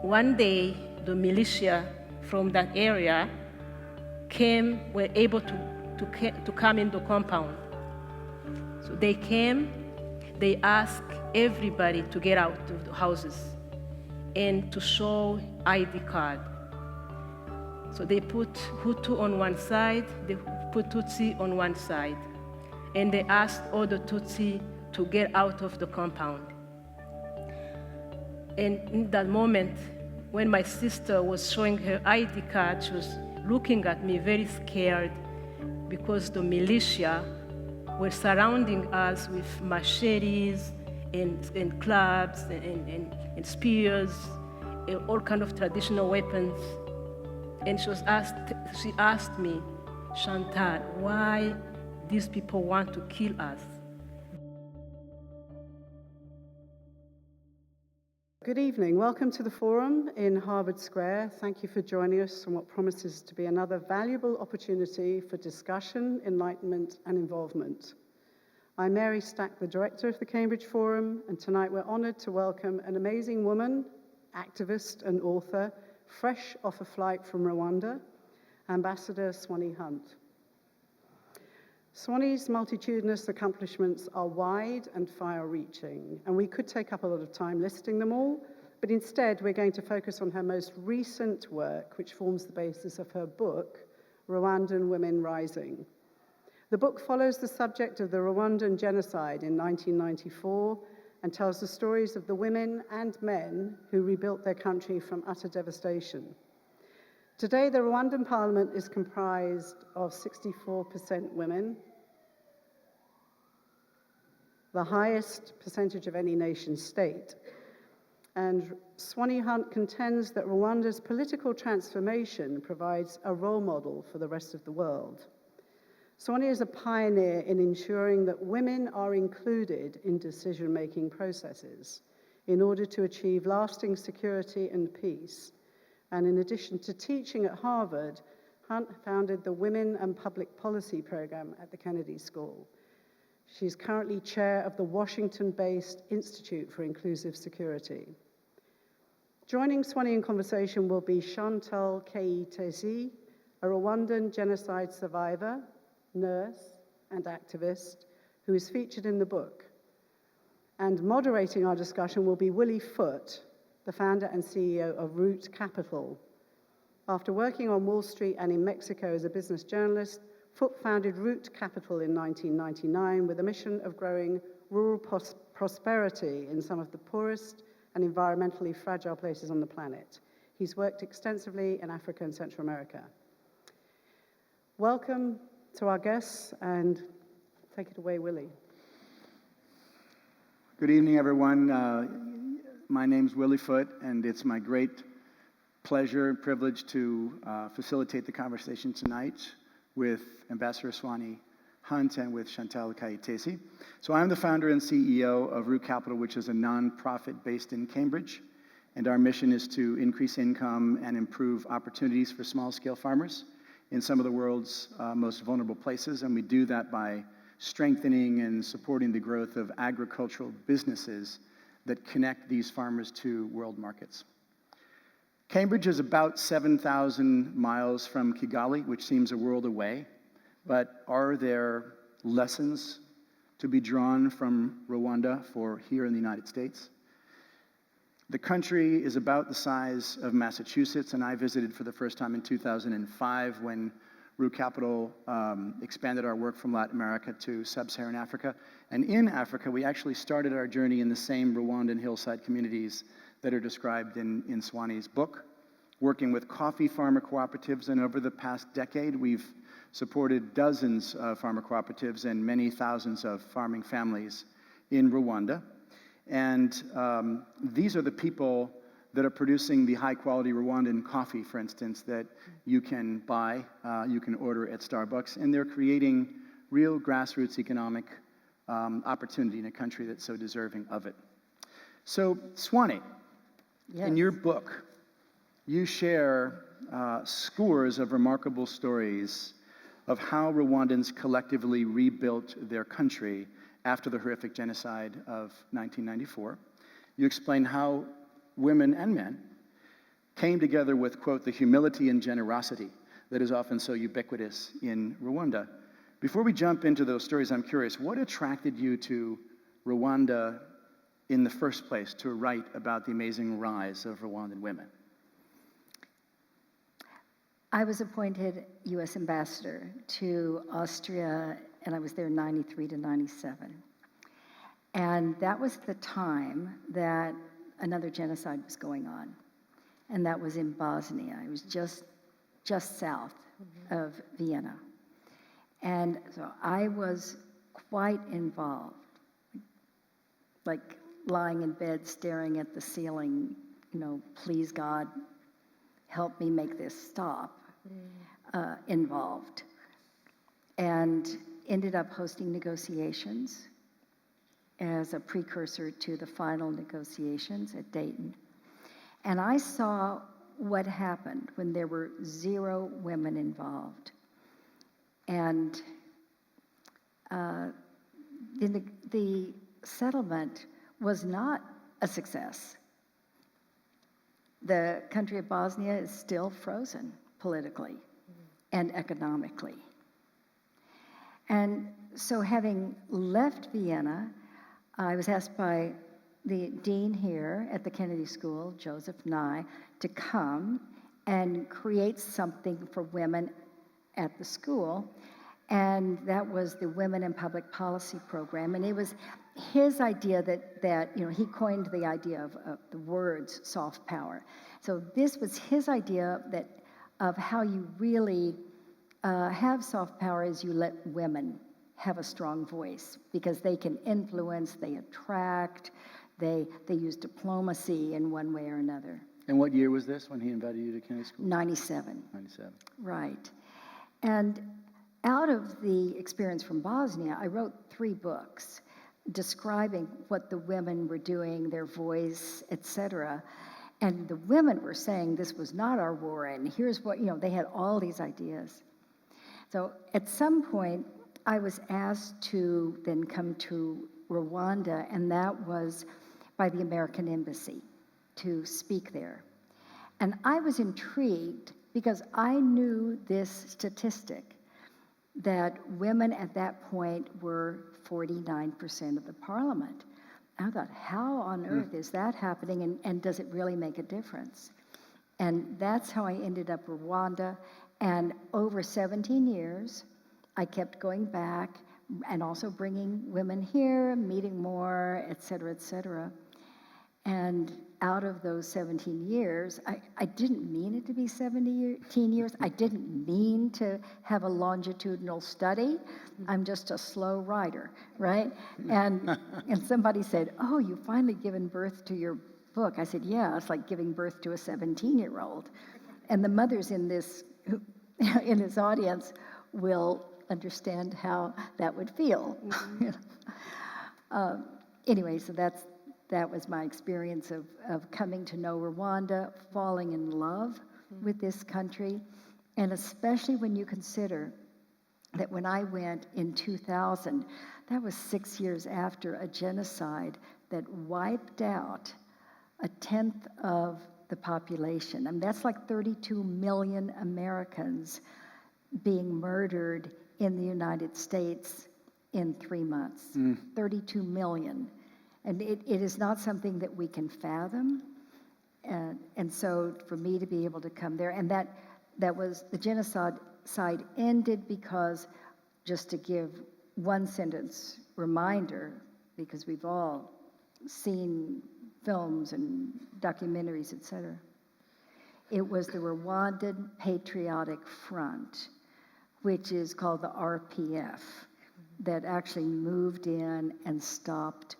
one day, the militia from that area were able to come in the compound. So they came, they asked everybody to get out of the houses and to show ID card. So they put Hutu on one side, they put Tutsi on one side, and they asked all the Tutsi to get out of the compound. And in that moment, when my sister was showing her ID card, she was looking at me very scared because the militia were surrounding us with machetes and clubs and spears, and all kinds of traditional weapons. And she asked me, Chantal, why these people want to kill us? Good evening. Welcome to the forum in Harvard Square. Thank you for joining us on what promises to be another valuable opportunity for discussion, enlightenment, and involvement. I'm Mary Stack, the director of the Cambridge Forum, and tonight we're honored to welcome an amazing woman, activist, and author, fresh off a flight from Rwanda, Ambassador Swanee Hunt. Swanee's multitudinous accomplishments are wide and far-reaching, and we could take up a lot of time listing them all, but instead we're going to focus on her most recent work, which forms the basis of her book, Rwandan Women Rising. The book follows the subject of the Rwandan genocide in 1994 and tells the stories of the women and men who rebuilt their country from utter devastation. Today, the Rwandan parliament is comprised of 64% women, the highest percentage of any nation state. And Swanee Hunt contends that Rwanda's political transformation provides a role model for the rest of the world. Swanee is a pioneer in ensuring that women are included in decision-making processes in order to achieve lasting security and peace. And in addition to teaching at Harvard, Hunt founded the Women and Public Policy program at the Kennedy School. She's currently chair of the Washington-based Institute for Inclusive Security. Joining Swanee in conversation will be Chantal Kayitesi, a Rwandan genocide survivor, nurse, and activist who is featured in the book. And moderating our discussion will be Willie Foote, the founder and CEO of Root Capital. After working on Wall Street and in Mexico as a business journalist, Foote founded Root Capital in 1999 with a mission of growing rural prosperity in some of the poorest and environmentally fragile places on the planet. He's worked extensively in Africa and Central America. Welcome to our guests, and take it away, Willie. Good evening, everyone. My name's Willie Foote, and it's my great pleasure and privilege to facilitate the conversation tonight with Ambassador Swanee Hunt and with Chantal Kayitesi. So I'm the founder and CEO of Root Capital, which is a nonprofit based in Cambridge, and our mission is to increase income and improve opportunities for small-scale farmers in some of the world's most vulnerable places, and we do that by strengthening and supporting the growth of agricultural businesses that connect these farmers to world markets. Cambridge is about 7,000 miles from Kigali, which seems a world away, but are there lessons to be drawn from Rwanda for here in the United States? The country is about the size of Massachusetts, and I visited for the first time in 2005 when Root Capital expanded our work from Latin America to sub-Saharan Africa. And in Africa, we actually started our journey in the same Rwandan hillside communities that are described in Swanee's book, working with coffee farmer cooperatives. And over the past decade, we've supported dozens of farmer cooperatives and many thousands of farming families in Rwanda. And these are the people that are producing the high-quality Rwandan coffee, for instance, that you can buy, you can order at Starbucks, and they're creating real grassroots economic opportunity in a country that's so deserving of it. So, Swanee, Yes. In your book, you share scores of remarkable stories of how Rwandans collectively rebuilt their country after the horrific genocide of 1994. You explain how women and men came together with, quote, the humility and generosity that is often so ubiquitous in Rwanda. Before we jump into those stories, I'm curious, what attracted you to Rwanda in the first place to write about the amazing rise of Rwandan women? I was appointed U.S. ambassador to Austria, and I was there 93 to 97. And that was the time that another genocide was going on, and that was in Bosnia. It was just south of Vienna. And so I was quite involved, like lying in bed staring at the ceiling, please God, help me make this stop, involved. And ended up hosting negotiations as a precursor to the final negotiations at Dayton. And I saw what happened when there were 0 women involved. And the settlement was not a success. The country of Bosnia is still frozen politically and economically. And so having left Vienna, I was asked by the dean here at the Kennedy School, Joseph Nye, to come and create something for women at the school. And that was the Women in Public Policy program. And it was his idea that he coined the idea of the words soft power. So this was his idea of how you really have soft power is you let women have a strong voice, because they can influence, they attract, they use diplomacy in one way or another. And what year was this when he invited you to Kennedy School? 97. 97. Right. And out of the experience from Bosnia, I wrote 3 books describing what the women were doing, their voice, etc. And the women were saying this was not our war, and here's what, they had all these ideas. So at some point, I was asked to then come to Rwanda, and that was by the American Embassy to speak there. And I was intrigued because I knew this statistic that women at that point were 49% of the parliament. I thought, how on earth is that happening, and does it really make a difference? And that's how I ended up in Rwanda. And over 17 years, I kept going back and also bringing women here, meeting more, et cetera, et cetera. And out of those 17 years, I didn't mean it to be 17 years. I didn't mean to have a longitudinal study. I'm just a slow writer, right? And somebody said, oh, you finally given birth to your book. I said, yeah, it's like giving birth to a 17-year-old. And the mothers in this audience will understand how that would feel. Anyway, so that was my experience of coming to know Rwanda, falling in love with this country, and especially when you consider that when I went in 2000, that was 6 years after a genocide that wiped out 1/10 of the population. I mean, that's like 32 million Americans being murdered in the United States in 3 months. 32 million. And it is not something that we can fathom. And so for me to be able to come there, and that was, the genocide ended because, just to give one sentence reminder, because we've all seen films and documentaries, etc. It was the Rwandan Patriotic Front, which is called the RPF, that actually moved in and stopped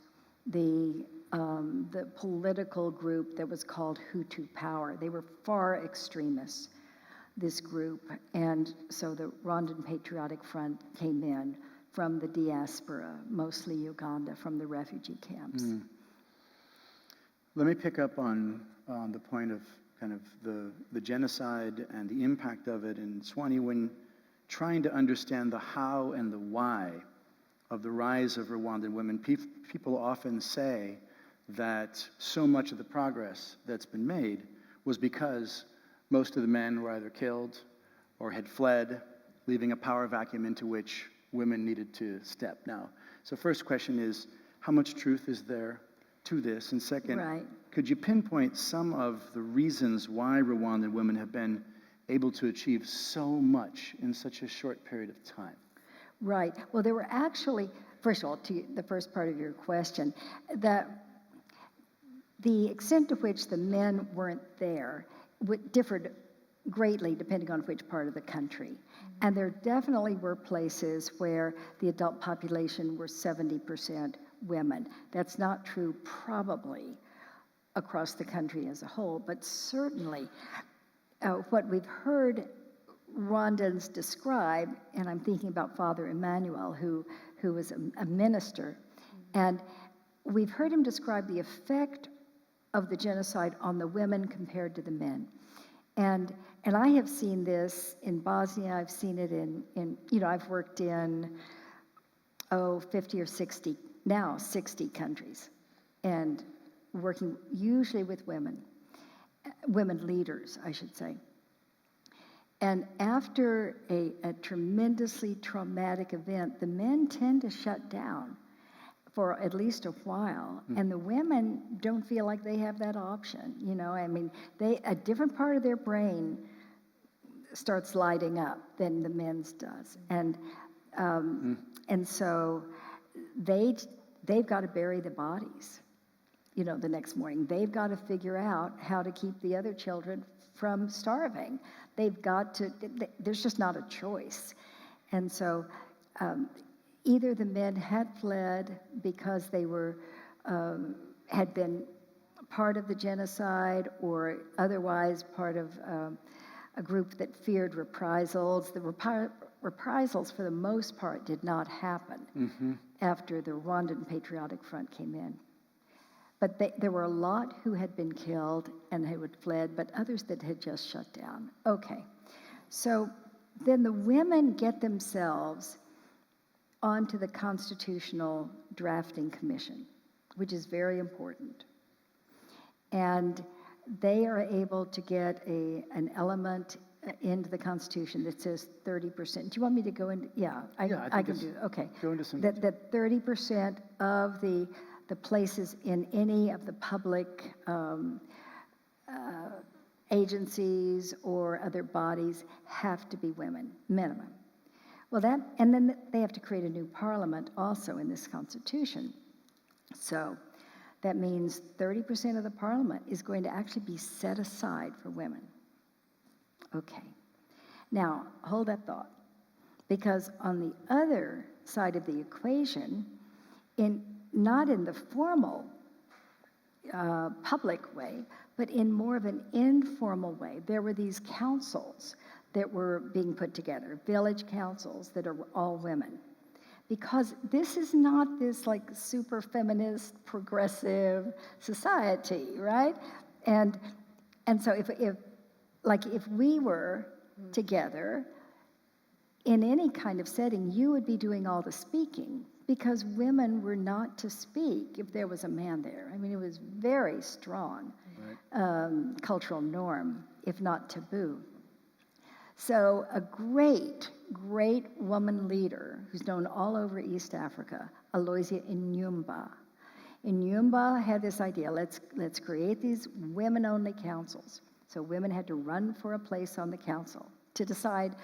the political group that was called Hutu Power. They were far extremists, this group, and so the Rwandan Patriotic Front came in from the diaspora, mostly Uganda, from the refugee camps. Let me pick up on the point of kind of the genocide and the impact of it in Swanee when trying to understand the how and the why of the rise of Rwandan women. People often say that so much of the progress that's been made was because most of the men were either killed or had fled, leaving a power vacuum into which women needed to step. Now, so first question is, how much truth is there to this? And second, Right. could you pinpoint some of the reasons why Rwandan women have been able to achieve so much in such a short period of time? Right. Well, there were actually, first of all, to the first part of your question, that the extent to which the men weren't there differed greatly depending on which part of the country. And there definitely were places where the adult population were 70% women. That's not true probably across the country as a whole, but certainly what we've heard Rwandans describe, and I'm thinking about Father Emmanuel, who was a minister, and we've heard him describe the effect of the genocide on the women compared to the men. And I have seen this in Bosnia. I've seen it in I've worked in 50 or 60 countries, and working usually with women leaders, I should say. And after a tremendously traumatic event, the men tend to shut down for at least a while, and the women don't feel like they have that option. I mean, a different part of their brain starts lighting up than the men's does, and so they've got to bury the bodies, the next morning. They've got to figure out how to keep the other children from starving. They've got to. There's just not a choice, and so. Either the men had fled because they had been part of the genocide, or otherwise part of a group that feared reprisals. The reprisals, for the most part, did not happen after the Rwandan Patriotic Front came in. But there were a lot who had been killed and who had fled, but others that had just shut down. Okay, so then the women get themselves onto the Constitutional Drafting Commission, which is very important. And they are able to get an element into the Constitution that says 30%. Do you want me to go into? Yeah, I can do it. Okay. Go into some. That 30% of the places in any of the public agencies or other bodies have to be women, minimum. Well, and then they have to create a new parliament also in this constitution. So that means 30% of the parliament is going to actually be set aside for women. Okay. Now, hold that thought, because on the other side of the equation, not in the formal public way, but in more of an informal way, there were these councils that were being put together, village councils that are all women. Because this is not this like super feminist, progressive society, right? And so if we were together in any kind of setting, you would be doing all the speaking, because women were not to speak if there was a man there. I mean, it was very strong cultural norm, if not taboo. So a great woman leader who's known all over East Africa, Aloysia Inyumba. Inyumba had this idea, let's create these women-only councils. So women had to run for a place on the council to decide,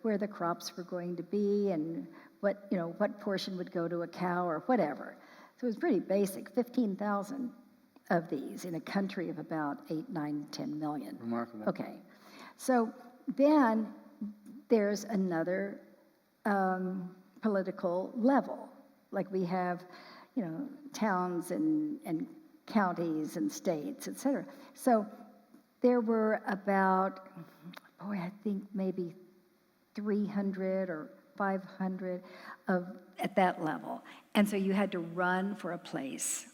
where the crops were going to be and what portion would go to a cow or whatever. So it was pretty basic, 15,000 of these in a country of about 8, 9, 10 million. Remarkable. Okay. So then there's another political level. Like we have, towns and counties and states, et cetera. So there were about, I think maybe 300 or 500 at that level. And so you had to run for a place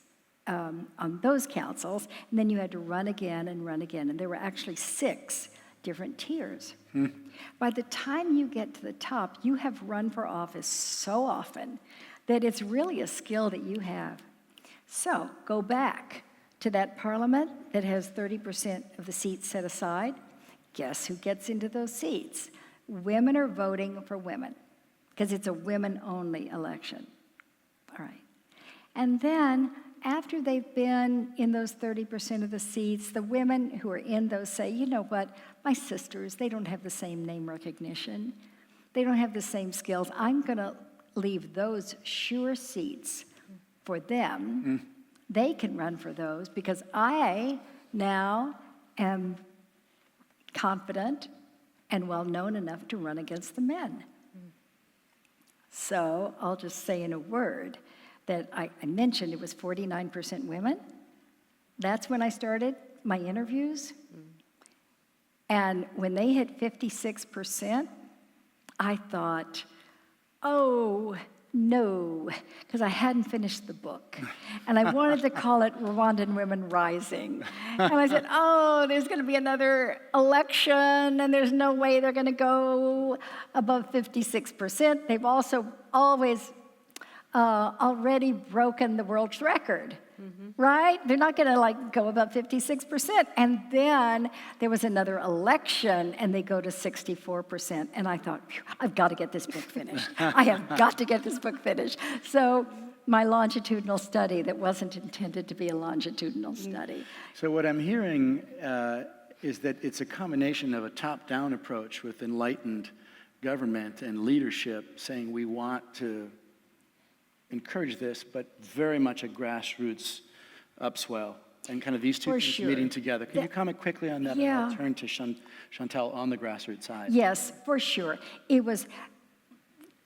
on those councils, and then you had to run again and run again. And there were actually 6 different tiers. By the time you get to the top, you have run for office so often that it's really a skill that you have. So go back to that parliament that has 30% of the seats set aside. Guess who gets into those seats? Women are voting for women because it's a women-only election. All right. And then after they've been in those 30% of the seats, the women who are in those say, you know what, my sisters, they don't have the same name recognition. They don't have the same skills. I'm going to leave those sure seats for them. They can run for those because I now am confident and well-known enough to run against the men. So I'll just say in a word that I mentioned it was 49% women. That's when I started my interviews. And when they hit 56%, I thought, oh, no, because I hadn't finished the book. And I wanted to call it Rwandan Women Rising. And I said, oh, there's going to be another election, and there's no way they're going to go above 56%. They've also always already broken the world's record, right? They're not going to go above 56%. And then there was another election, and they go to 64%. And I thought, I've got to get this book finished. I have got to get this book finished. So my longitudinal study that wasn't intended to be a longitudinal study. So what I'm hearing is that it's a combination of a top-down approach with enlightened government and leadership saying we want to encourage this, but very much a grassroots upswell, and kind of these two things meeting together. Can you comment quickly on that? Yeah. And I'll turn to Chantal on the grassroots side. Yes, for sure. It was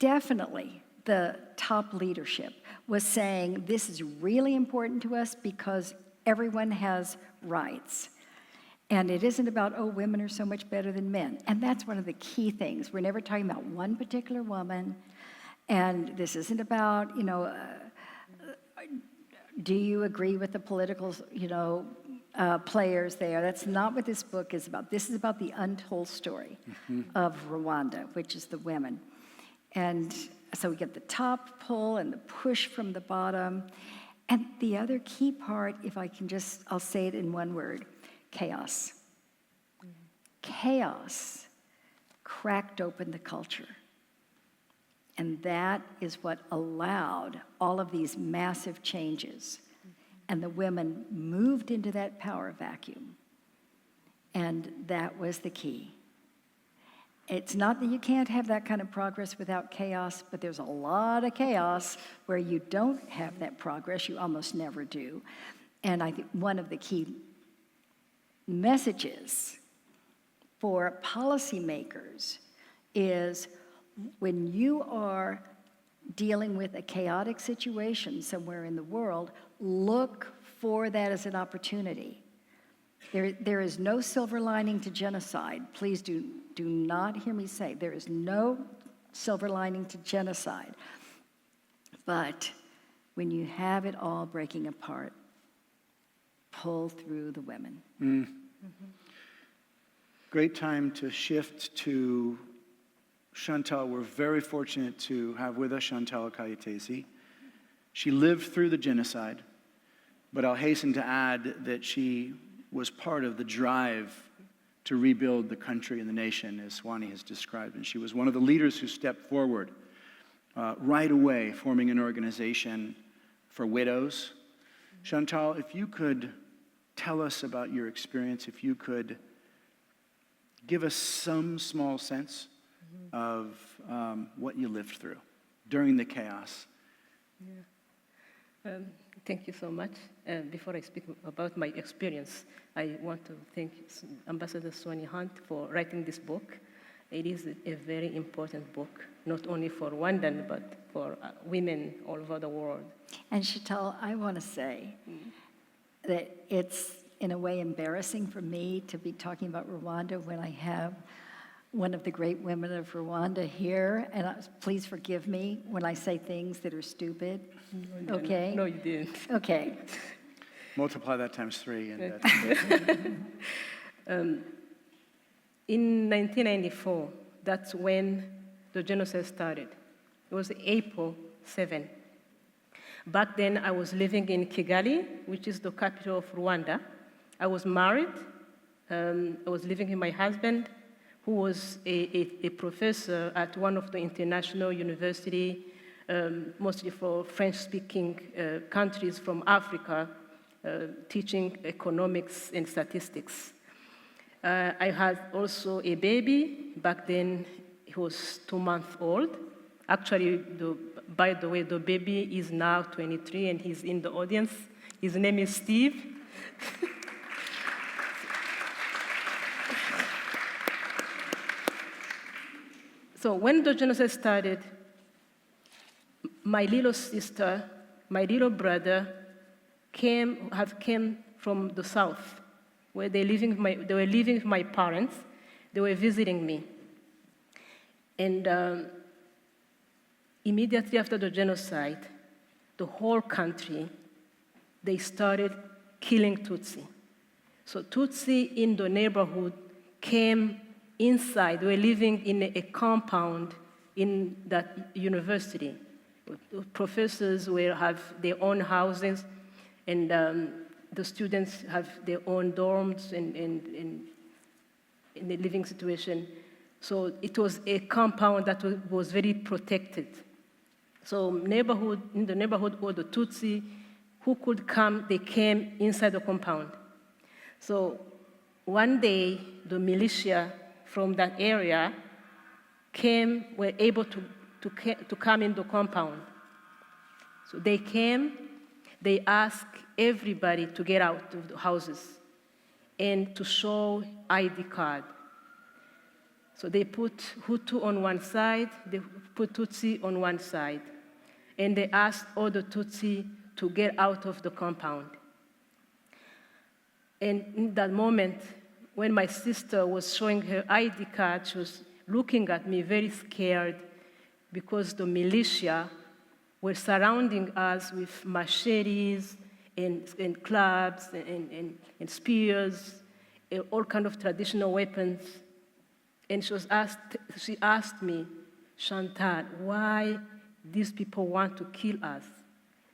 definitely the top leadership was saying this is really important to us because everyone has rights. And it isn't about, oh, women are so much better than men. And that's one of the key things. We're never talking about one particular woman. And this isn't about, do you agree with the political, players there? That's not what this book is about. This is about the untold story of Rwanda, which is the women. And so we get the top pull and the push from the bottom. And the other key part, if I can I'll say it in one word, chaos. Chaos cracked open the culture. And that is what allowed all of these massive changes. And the women moved into that power vacuum. And that was the key. It's not that you can't have that kind of progress without chaos, but there's a lot of chaos where you don't have that progress. You almost never do. And I think one of the key messages for policymakers is when you are dealing with a chaotic situation somewhere in the world, look for that as an opportunity. There is no silver lining to genocide. Please do not hear me say there is no silver lining to genocide. But when you have it all breaking apart, pull through the women. Great time to shift to Chantal. We're very fortunate to have with us Chantal Kayitesi. She lived through the genocide, but I'll hasten to add that she was part of the drive to rebuild the country and the nation, as Swanee has described. And she was one of the leaders who stepped forward right away, forming an organization for widows. Chantal, if you could tell us about your experience, if you could give us some small sense of what you lived through during the chaos. Thank you so much. Before I speak about my experience, I want to thank Ambassador Swanee Hunt for writing this book. It is a very important book, not only for Rwandan, but for women all over the world. And Chantal, I want to say that it's in a way embarrassing for me to be talking about Rwanda when I have one of the great women of Rwanda here, and please forgive me when I say things that are stupid. Okay? No, you didn't. Okay. Multiply that times 3. And in 1994, that's when the genocide started. It was April 7. Back then, I was living in Kigali, which is the capital of Rwanda. I was married. I was living with my husband, who was a professor at one of the international universities, mostly for French-speaking countries from Africa, teaching economics and statistics. I had also a baby. Back then, he was 2 months old. Actually, by the way, the baby is now 23, and he's in the audience. His name is Steve. So when the genocide started, my little sister, my little brother came from the south, where they were living with my parents. They were visiting me. And immediately after the genocide, the whole country, they started killing Tutsi. So Tutsi in the neighborhood came inside. They were living in a compound in that university. Professors will have their own houses, and the students have their own dorms and in the living situation. So it was a compound that was very protected. So in the neighborhood, all the Tutsi who could come, they came inside the compound. So one day, the militia from that area were able to come in the compound. So they came, they asked everybody to get out of the houses and to show ID card. So they put Hutu on one side, they put Tutsi on one side, and they asked all the Tutsi to get out of the compound. And in that moment, when my sister was showing her ID card, she was looking at me very scared because the militia were surrounding us with machetes and clubs and spears, and all kinds of traditional weapons. And she asked me, Chantal, why these people want to kill us?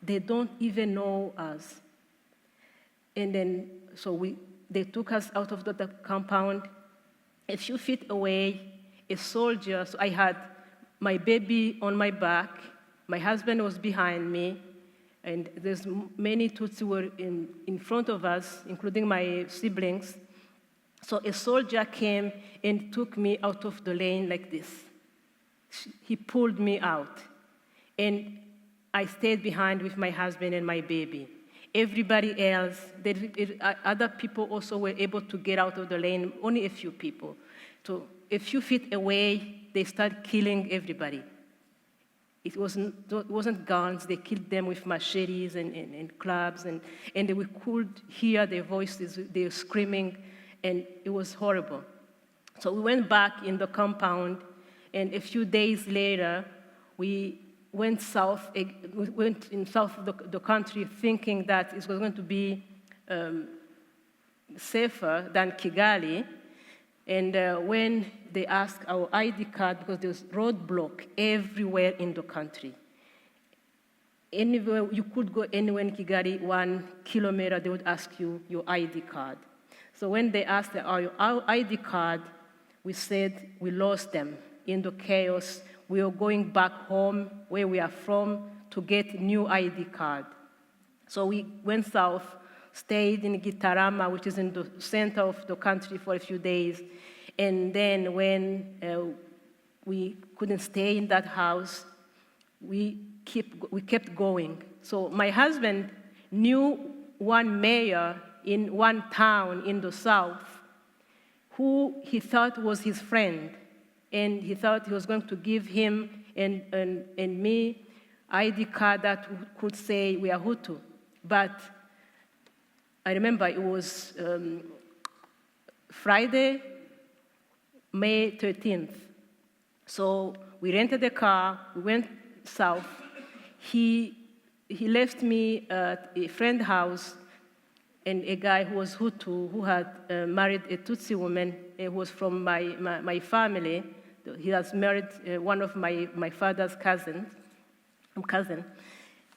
They don't even know us. And then, they took us out of the compound. A few feet away, a soldier, so I had my baby on my back, my husband was behind me, and there's many Tutsi were in front of us, including my siblings. So a soldier came and took me out of the lane like this. He pulled me out, and I stayed behind with my husband and my baby. Everybody else, other people also were able to get out of the lane, only a few people. So a few feet away, they started killing everybody. It wasn't guns, they killed them with machetes and clubs, and we could hear their voices, they were screaming, and it was horrible. So we went back in the compound, and a few days later, we went in south of the country thinking that it was going to be safer than Kigali. And when they asked our ID card, because there was roadblock everywhere in the country. Anywhere, you could go anywhere in Kigali, 1 kilometer, they would ask you your ID card. So when they asked our ID card, we said we lost them in the chaos. We were going back home, where we are from, to get new ID card. So we went south, stayed in Gitarama, which is in the center of the country, for a few days. And then when we couldn't stay in that house, we kept going. So my husband knew one mayor in one town in the south who he thought was his friend. And he thought he was going to give him and me ID card that could say we are Hutu. But I remember it was Friday, May 13th. So we rented a car, we went south. He left me at a friend's house, and a guy who was Hutu, who had married a Tutsi woman, who was from my family. He has married one of my father's cousin.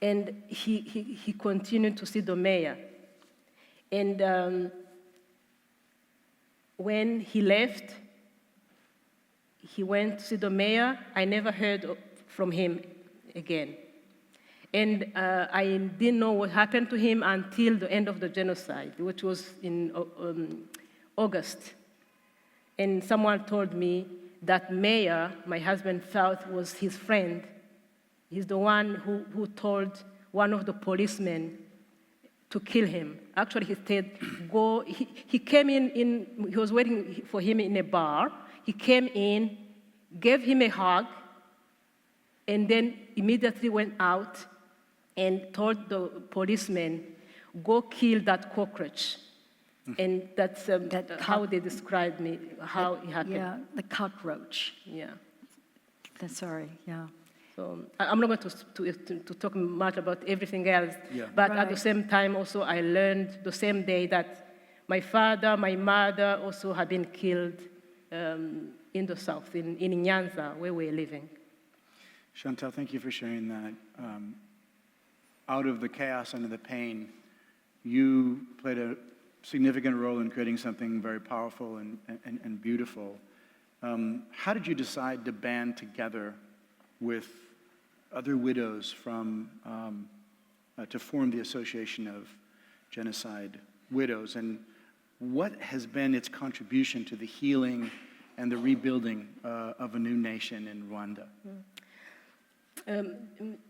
And he continued to see the mayor. And when he left, he went to see the mayor. I never heard from him again. And I didn't know what happened to him until the end of the genocide, which was in August. And someone told me that mayor, my husband felt, was his friend. He's the one who told one of the policemen to kill him. Actually, he said, go. He came in, he was waiting for him in a bar. He came in, gave him a hug, and then immediately went out and told the policeman, go kill that cockroach. And that's how they described me, how it happened. Yeah, the cockroach. Yeah. Sorry, yeah. So I'm not going to talk much about everything else, but at the same time also I learned the same day that my father, my mother also had been killed in the south, in Nyanza, where we're living. Chantal, thank you for sharing that. Out of the chaos and the pain, you played a significant role in creating something very powerful and beautiful. How did you decide to band together with other widows from to form the Association of Genocide Widows, and what has been its contribution to the healing and the rebuilding of a new nation in Rwanda?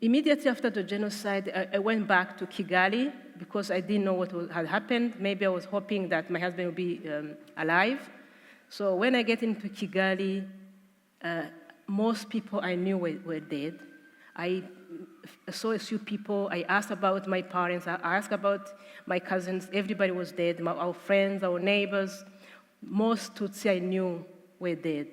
Immediately after the genocide, I went back to Kigali because I didn't know what had happened. Maybe I was hoping that my husband would be alive. So when I get into Kigali, most people I knew were dead. I saw a few people. I asked about my parents. I asked about my cousins. Everybody was dead. Our friends, our neighbors. Most Tutsi I knew were dead.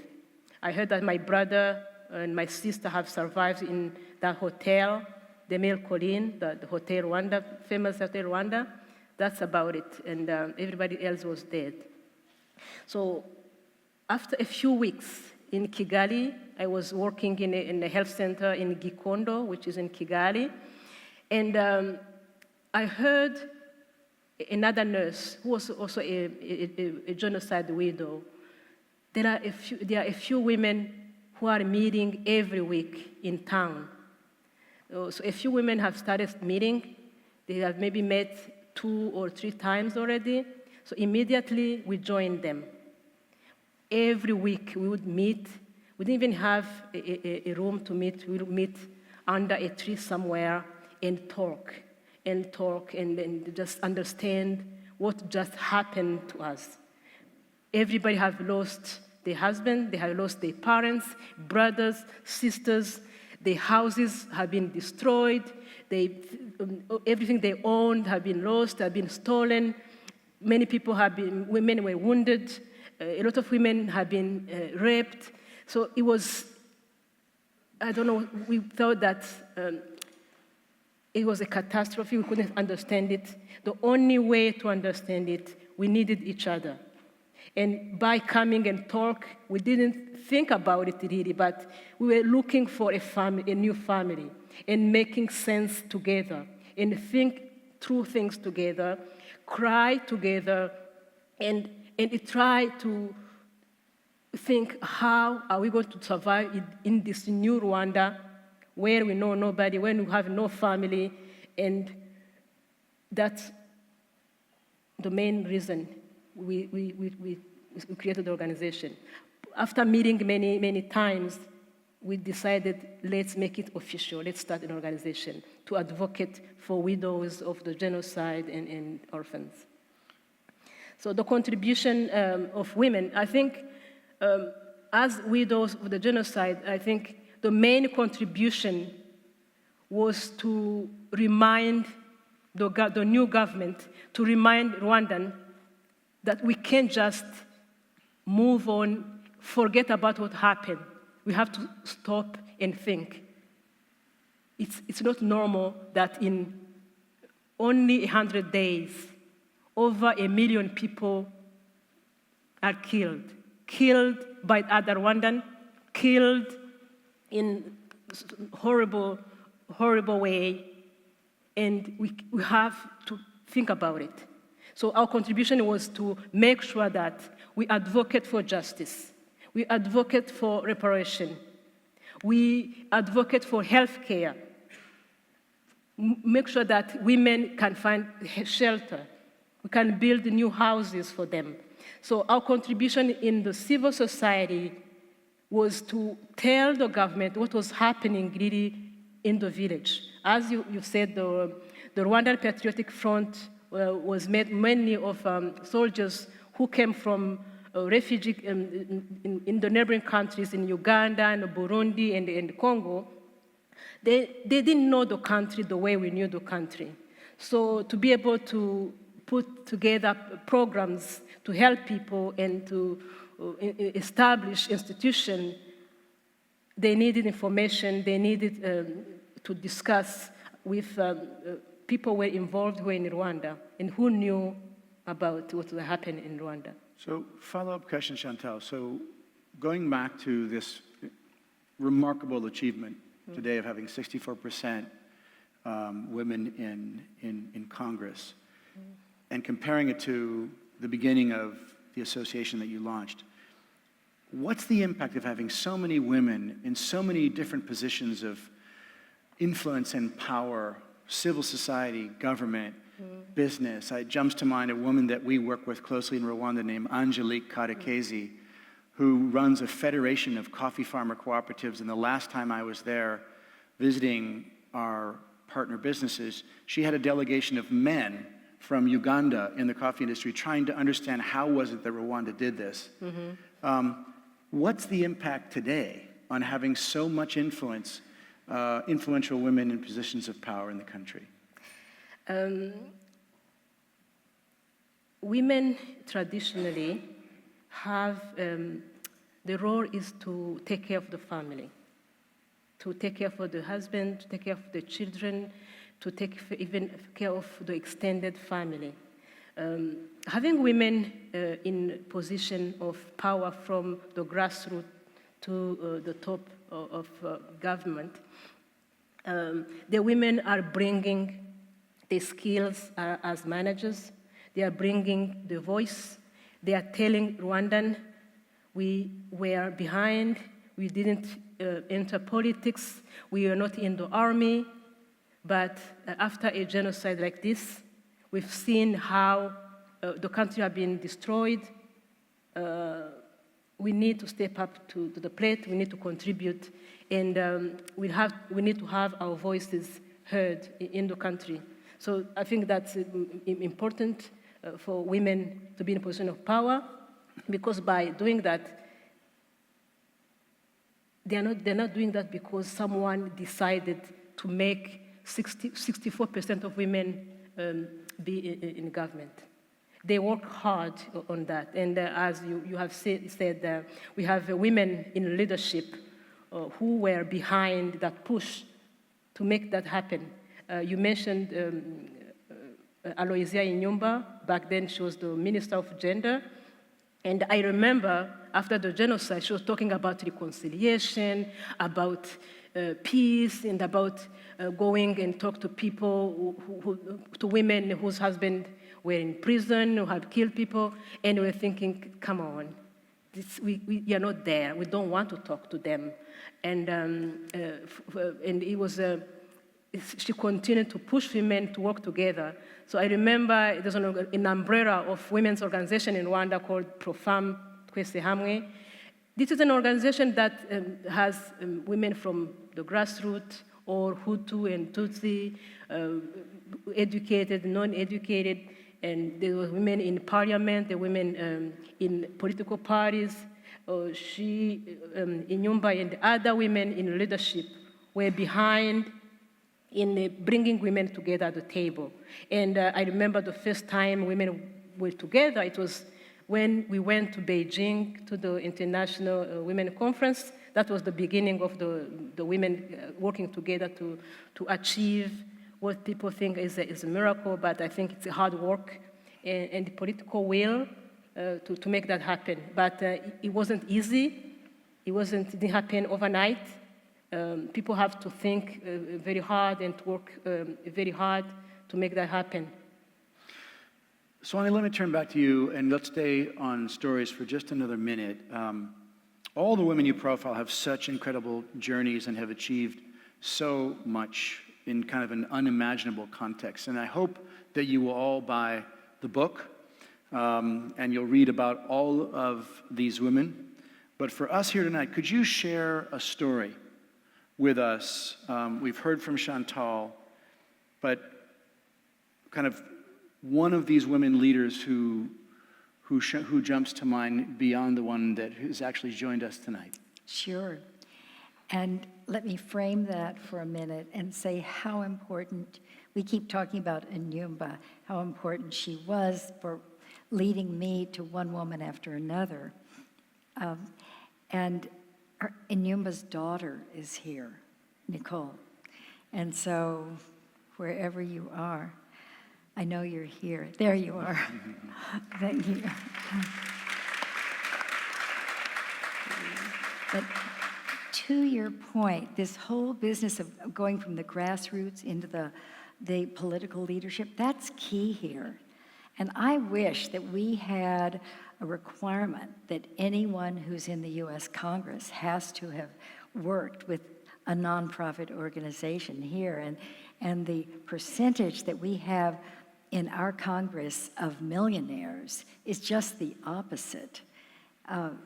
I heard that my brother and my sister have survived in that hotel, the Mille Collines, the Hotel Rwanda, famous Hotel Rwanda. That's about it. And everybody else was dead. So after a few weeks in Kigali, I was working in a health center in Gikondo, which is in Kigali. And I heard another nurse who was also a genocide widow. There are a few women who are meeting every week in town. So a few women have started meeting. They have maybe met 2 or 3 times already. So immediately we joined them. Every week we would meet. We didn't even have a room to meet. We would meet under a tree somewhere and talk and just understand what just happened to us. Everybody have lost their husband, they have lost their parents, brothers, sisters. Their houses have been destroyed. Everything they owned have been lost, have been stolen. Many women were wounded. A lot of women have been raped. So it was, I don't know, we thought that it was a catastrophe. We couldn't understand it. The only way to understand it, we needed each other. And by coming and talk, we didn't think about it really, but we were looking for a new family, and making sense together, and think through things together, cry together, and try to think, how are we going to survive in this new Rwanda, where we know nobody, when we have no family, and that's the main reason we created the organization. After meeting many times, we decided, let's make it official. Let's start an organization to advocate for widows of the genocide and orphans. So the contribution of women, I think, as widows of the genocide, I think the main contribution was to remind the new government, to remind Rwandan that we can't just move on, forget about what happened. We have to stop and think. It's not normal that in only 100 days, over 1 million people are killed by other Rwandan, killed in horrible way, and we have to think about it. So our contribution was to make sure that we advocate for justice, we advocate for reparation, we advocate for health care, make sure that women can find shelter, we can build new houses for them. So our contribution in the civil society was to tell the government what was happening really in the village. As you said, the Rwandan Patriotic Front was made mainly of soldiers who came from refugees in the neighboring countries, in Uganda and Burundi and Congo. They didn't know the country the way we knew the country. So to be able to put together programs to help people and to establish institutions, they needed information, they needed to discuss with people who were involved who were in Rwanda and who knew about what was happening in Rwanda. So follow-up question, Chantal. So going back to this remarkable achievement today of having 64% women in Congress, and comparing it to the beginning of the association that you launched, what's the impact of having so many women in so many different positions of influence and power, civil society, government, business? It jumps to mind a woman that we work with closely in Rwanda named Angelique Karekezi, who runs a federation of coffee farmer cooperatives. And the last time I was there visiting our partner businesses, she had a delegation of men from Uganda in the coffee industry trying to understand how was it that Rwanda did this. What's the impact today on having so much influence, influential women in positions of power in the country? Women traditionally have, the role is to take care of the family, to take care of the husband, to take care of the children, to take even care of the extended family. Having women in position of power from the grassroots to the top of government, the women are bringing the skills as managers, they are bringing the voice, they are telling Rwandan, we were behind, we didn't enter politics, we are not in the army, but after a genocide like this, we've seen how the country has been destroyed. We need to step up to the plate, we need to contribute, and we need to have our voices heard in the country. So I think that's important for women to be in a position of power, because by doing that, they're not doing that because someone decided to make 64% of women be in government. They work hard on that. And as you have said, we have women in leadership who were behind that push to make that happen. You mentioned Aloysia Inyumba. Back then she was the Minister of Gender. And I remember after the genocide, she was talking about reconciliation, about peace, and about going and talk to people, to women whose husbands were in prison, who had killed people, and we were thinking, come on, we are not there. We don't want to talk to them. And it was, she continued to push women to work together. So I remember there's an umbrella of women's organization in Rwanda called Profam Twese Hamwe. This is an organization that has women from the grassroots, or Hutu and Tutsi, educated, non-educated, and there were women in parliament, there were women in political parties. Inyumba and other women in leadership were behind in bringing women together at the table. And I remember the first time women were together, it was when we went to Beijing to the International Women Conference. That was the beginning of the women working together to achieve what people think is a miracle, but I think it's hard work and the political will to make that happen. But it wasn't easy. It didn't happen overnight. people have to think very hard and work very hard to make that happen. Swanee, let me turn back to you, and let's stay on stories for just another minute. All the women you profile have such incredible journeys and have achieved so much in kind of an unimaginable context. And I hope that you will all buy the book, and you'll read about all of these women. But for us here tonight, could you share a story with us? We've heard from Chantal, but kind of one of these women leaders who jumps to mind beyond the one that has actually joined us tonight. Sure. And let me frame that for a minute and say how important, we keep talking about Enyumba, how important she was for leading me to one woman after another. And Enyumba's daughter is here, Nicole. And so wherever you are, I know you're here. There you are. Thank you. But to your point, this whole business of going from the grassroots into the political leadership, that's key here. And I wish that we had a requirement that anyone who's in the U.S. Congress has to have worked with a nonprofit organization here. And the percentage that we have in our Congress of millionaires is just the opposite.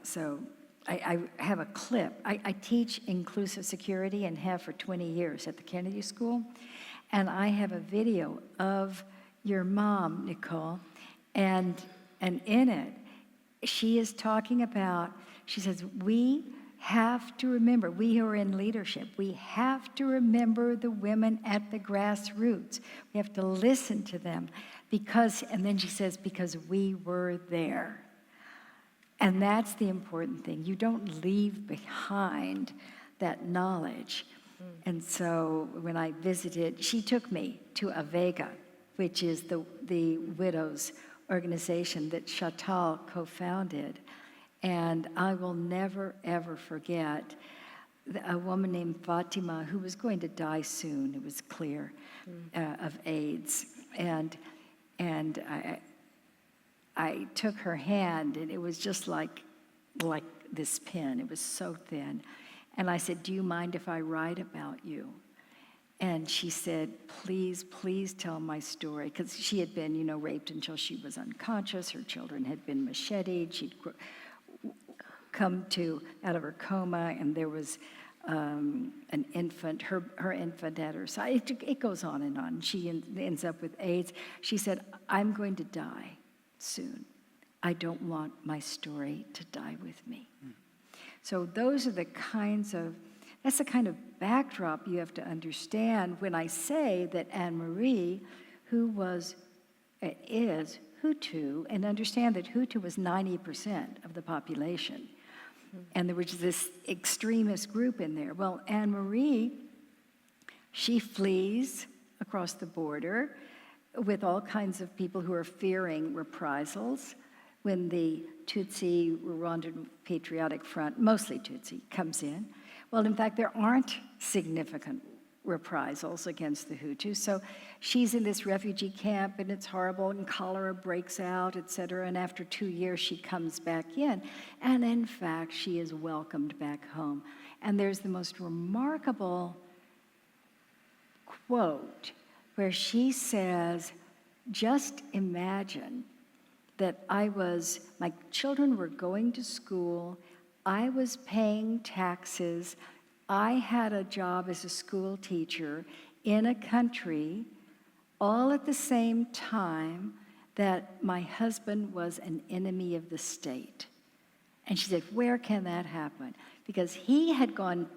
So I have a clip. I teach inclusive security and have for 20 years at the Kennedy School. And I have a video of your mom, Nicole, and in it, she is talking about, she says, we have to remember, we who are in leadership, we have to remember the women at the grassroots. We have to listen to them because, and then she says, because we were there. And that's the important thing. You don't leave behind that knowledge. And so when I visited, she took me to Avega, which is the widows organization that Chantal co-founded. And I will never, ever forget a woman named Fatima who was going to die soon, it was clear, of AIDS. And I took her hand, and it was just like this pen. It was so thin. And I said, do you mind if I write about you? And she said, please, please tell my story. Because she had been, raped until she was unconscious. Her children had been macheted. She'd come out of her coma, and there was an infant. Her infant at her side. It goes on and on. She ends up with AIDS. She said, I'm going to die soon. I don't want my story to die with me. So that's the kind of backdrop you have to understand when I say that Anne-Marie, who is Hutu, and understand that Hutu was 90% of the population. And there was this extremist group in there. Well, Anne-Marie, she flees across the border with all kinds of people who are fearing reprisals when the Tutsi Rwandan Patriotic Front, mostly Tutsi, comes in. Well, in fact, there aren't significant reprisals against the Hutus. So she's in this refugee camp, and it's horrible, and cholera breaks out, et cetera. And after 2 years, she comes back in. And in fact, she is welcomed back home. And there's the most remarkable quote where she says, just imagine that my children were going to school, I was paying taxes, I had a job as a school teacher in a country, all at the same time that my husband was an enemy of the state. And she said, where can that happen? Because he had gone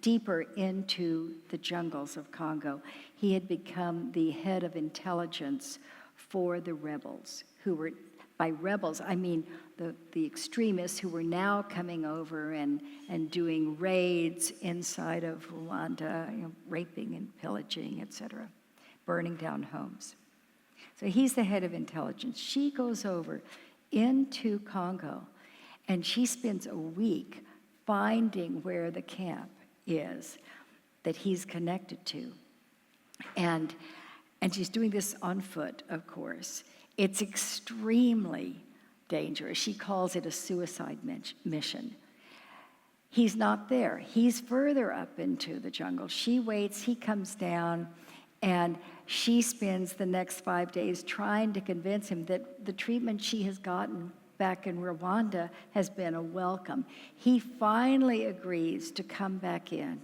deeper into the jungles of Congo. He had become the head of intelligence for the rebels, who were, by rebels, I mean the extremists who were now coming over and doing raids inside of Rwanda, raping and pillaging, et cetera, burning down homes. So he's the head of intelligence. She goes over into Congo, and she spends a week finding where the camp is that he's connected to. And she's doing this on foot, of course. It's extremely dangerous. She calls it a suicide mission. He's not there. He's further up into the jungle. She waits, he comes down, and she spends the next 5 days trying to convince him that the treatment she has gotten back in Rwanda has been a welcome. He finally agrees to come back in.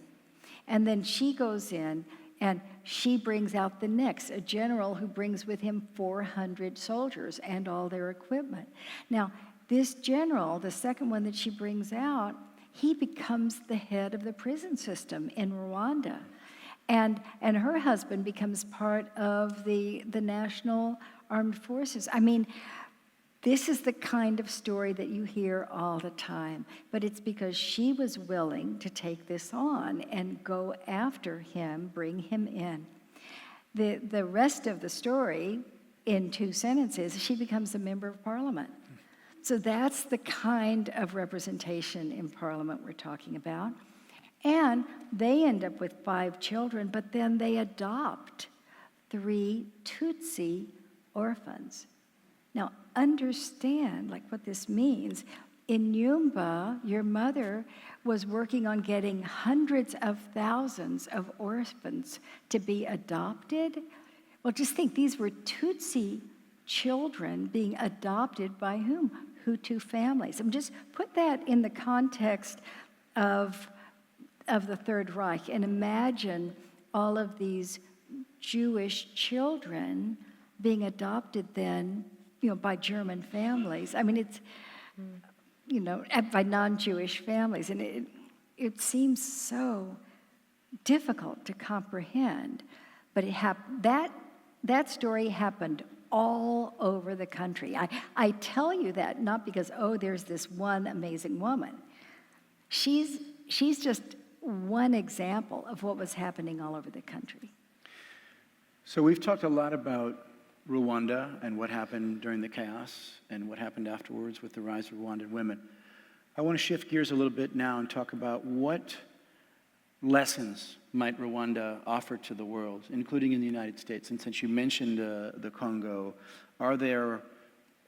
And then she goes in and she brings out the next, a general who brings with him 400 soldiers and all their equipment. Now, this general, the second one that she brings out, he becomes the head of the prison system in Rwanda. And her husband becomes part of the National Armed Forces. I mean, this is the kind of story that you hear all the time, but it's because she was willing to take this on and go after him, bring him in. The rest of the story, in 2 sentences, she becomes a member of parliament. So that's the kind of representation in parliament we're talking about. And they end up with 5 children, but then they adopt 3 Tutsi orphans. Now, understand what this means. In Nyumba, your mother was working on getting hundreds of thousands of orphans to be adopted. Well, just think, these were Tutsi children being adopted by whom? Hutu families. And just put that in the context of the Third Reich and imagine all of these Jewish children being adopted then, by German families. I mean, it's, by non-Jewish families. And it seems so difficult to comprehend. But that story happened all over the country. I tell you that not because, there's this one amazing woman. She's just one example of what was happening all over the country. So we've talked a lot about Rwanda and what happened during the chaos and what happened afterwards with the rise of Rwandan women. I want to shift gears a little bit now and talk about what lessons might Rwanda offer to the world, including in the United States. And since you mentioned the Congo, are there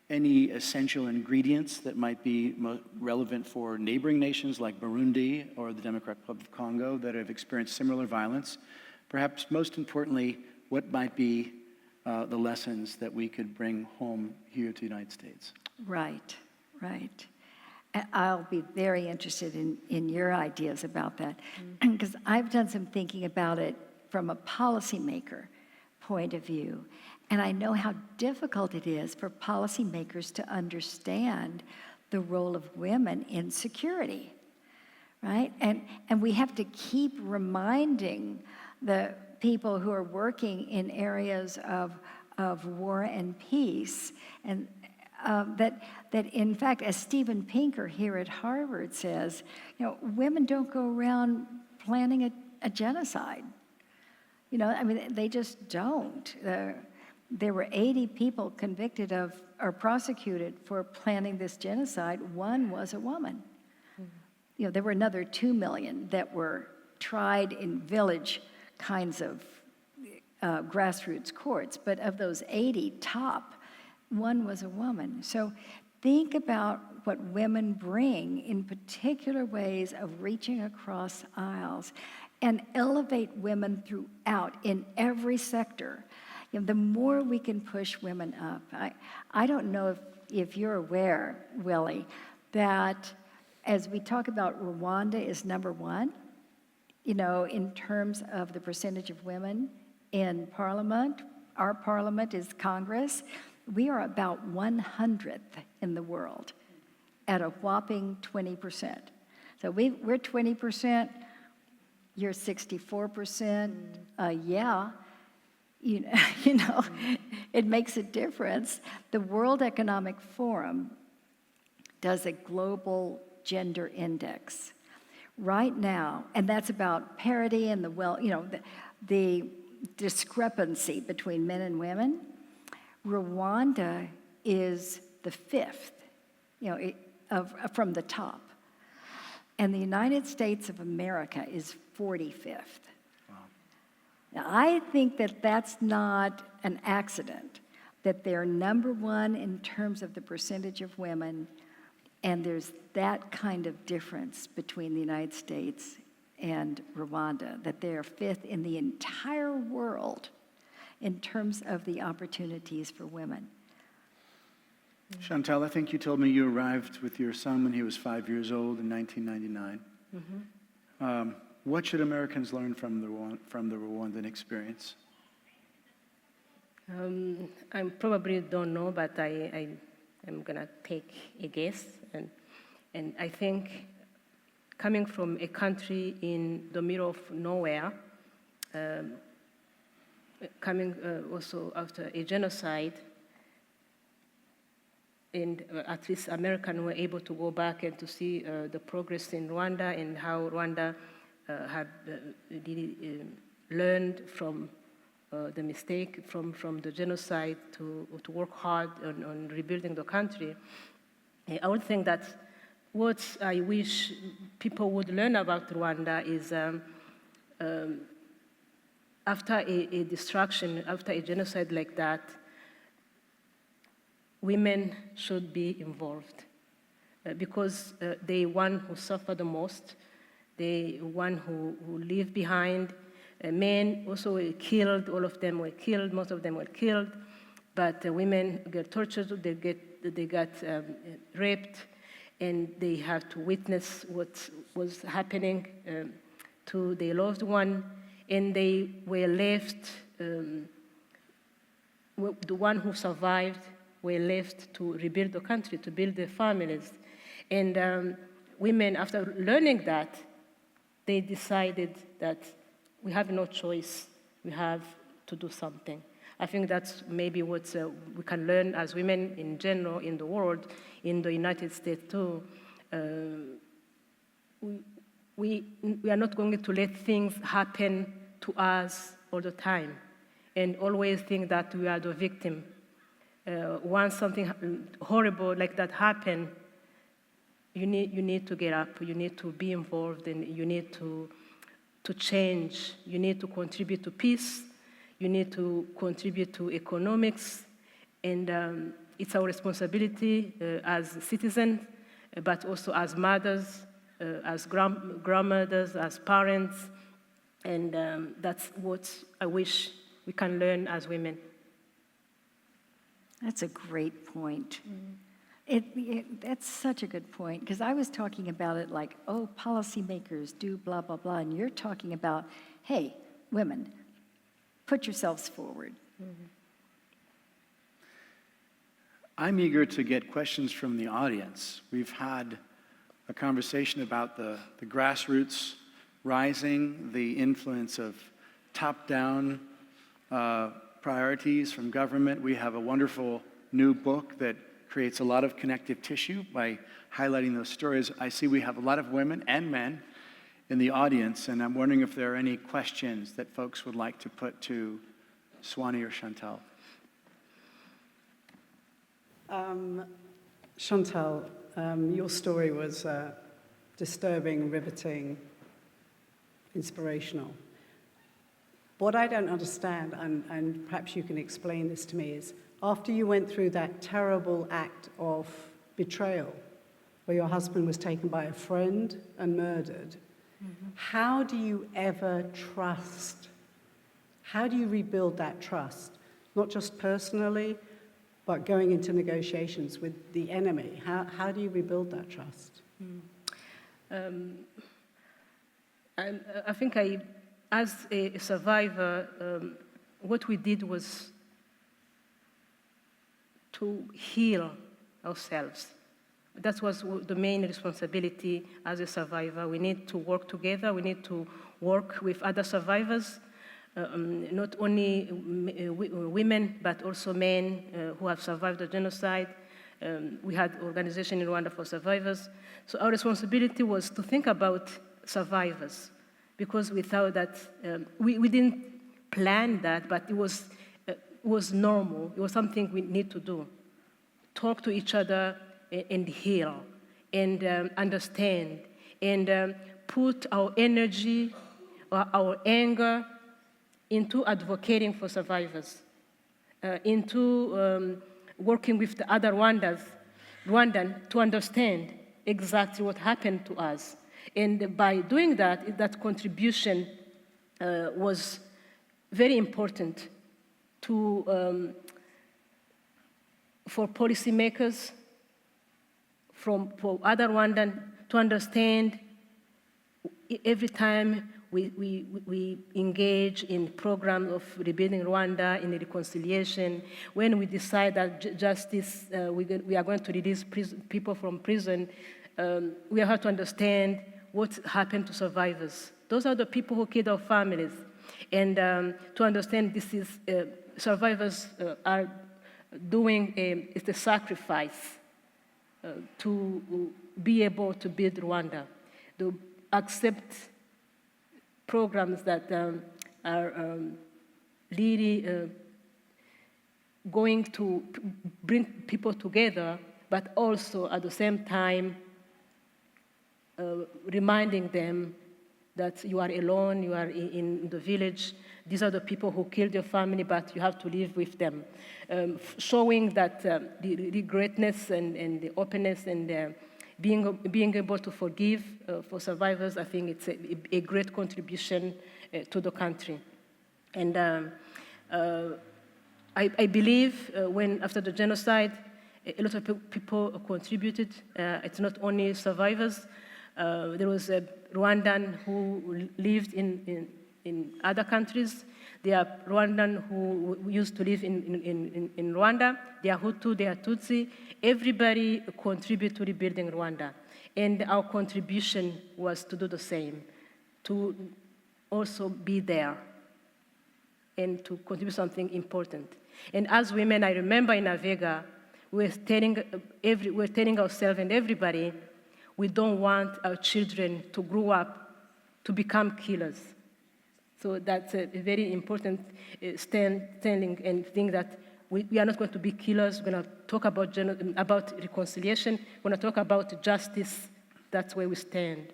any essential ingredients that might be relevant for neighboring nations like Burundi or the Democratic Republic of Congo that have experienced similar violence? Perhaps most importantly, what might be the lessons that we could bring home here to the United States? Right. I'll be very interested in your ideas about that, because I've done some thinking about it from a policymaker point of view, and I know how difficult it is for policymakers to understand the role of women in security, right? And we have to keep reminding the people who are working in areas of war and peace, and that in fact, as Steven Pinker here at Harvard says, women don't go around planning a genocide. They just don't. There were 80 people convicted of or prosecuted for planning this genocide. One was a woman. There were another 2 million that were tried in village kinds of grassroots courts, but of those 80 top, one was a woman. So think about what women bring in particular ways of reaching across aisles and elevate women throughout in every sector. The more we can push women up. I don't know if you're aware, Willie, that as we talk about Rwanda is number 1, in terms of the percentage of women in parliament. Our parliament is Congress. We are about 100th in the world at a whopping 20%. So we're 20%, you're 64%. Yeah, it makes a difference. The World Economic Forum does a global gender index right now, and that's about parity and the discrepancy between men and women. Rwanda is the 5th, from the top. and the United States of America is 45th. Now, I think that that's not an accident, that they're number one in terms of the percentage of women, and there's that kind of difference between the United States and Rwanda, that they are fifth in the entire world in terms of the opportunities for women. Chantal, I think you told me you arrived with your son when he was 5 years old in 1999. What should Americans learn from the Rwandan experience? I probably don't know, but I'm going to take a guess. And I think coming from a country in the middle of nowhere, coming also after a genocide, and at least Americans were able to go back and to see the progress in Rwanda and how Rwanda had really learned from the mistake from the genocide to work hard on rebuilding the country. I would think that what I wish people would learn about Rwanda is after a destruction, after a genocide like that, women should be involved because they one who suffer the most, they one who leave behind. Men also were killed, all of them were killed, most of them were killed, but women get tortured, they got raped, and they have to witness what was happening to their loved one, and they were left, the one who survived were left to rebuild the country, to build their families. And women, after learning that, they decided that we have no choice, we have to do something. I think that's maybe what we can learn as women in general in the world, in the United States too. We are not going to let things happen to us all the time and always think that we are the victim. Once something horrible like that happens, you need to get up, you need to be involved, and you need to change. You need to contribute to peace, you need to contribute to economics, and it's our responsibility as citizens, but also as mothers, as grandmothers, as parents, and that's what I wish we can learn as women. That's a great point. That's such a good point, because I was talking about it like, oh, policymakers do blah, blah, blah, and you're talking about, hey, women, put yourselves forward. I'm eager to get questions from the audience. We've had a conversation about the grassroots rising, the influence of top-down priorities from government. We have a wonderful new book that creates a lot of connective tissue by highlighting those stories. I see we have a lot of women and men in the audience, and I'm wondering if there are any questions that folks would like to put to Swanee or Chantal. Chantal, your story was disturbing, riveting, inspirational. What I don't understand, and perhaps you can explain this to me, is after you went through that terrible act of betrayal, where your husband was taken by a friend and murdered, how do you ever trust? How do you rebuild that trust? Not just personally, but going into negotiations with the enemy. How do you rebuild that trust? I think as a survivor, what we did was to heal ourselves. That was the main responsibility as a survivor. We need to work together. We need to work with other survivors, not only women, but also men who have survived the genocide. We had an organization in Rwanda for survivors. So our responsibility was to think about survivors, because we thought that we didn't plan that, but it was normal. It was something we need to do. Talk to each other and heal and understand and put our energy or our anger into advocating for survivors, into working with the other Rwandan to understand exactly what happened to us. And by doing that, that contribution was very important to, for policymakers, for other Rwandan to understand every time we engage in programs of rebuilding Rwanda, in reconciliation, when we decide that justice, we are going to release people from prison, we have to understand what happened to survivors. Those are the people who killed our families. And to understand this is, survivors are doing it's a sacrifice to be able to build Rwanda, to accept programs that are really going to bring people together, but also at the same time reminding them that you are alone, you are in the village. These are the people who killed your family, but you have to live with them. Showing that the greatness and the openness and being able to forgive for survivors, I think it's a great contribution to the country. And I believe when after the genocide, a lot of people contributed. It's not only survivors. There was a Rwandan who lived in other countries. There are Rwandan who used to live in Rwanda. They are Hutu, they are Tutsi. Everybody contributed to rebuilding Rwanda. And our contribution was to do the same, to also be there and to contribute something important. And as women, I remember in Avega, we're telling ourselves and everybody, we don't want our children to grow up to become killers. So that's a very important standing and thing that we are not going to be killers. We're going to talk about reconciliation. We're going to talk about justice. That's where we stand.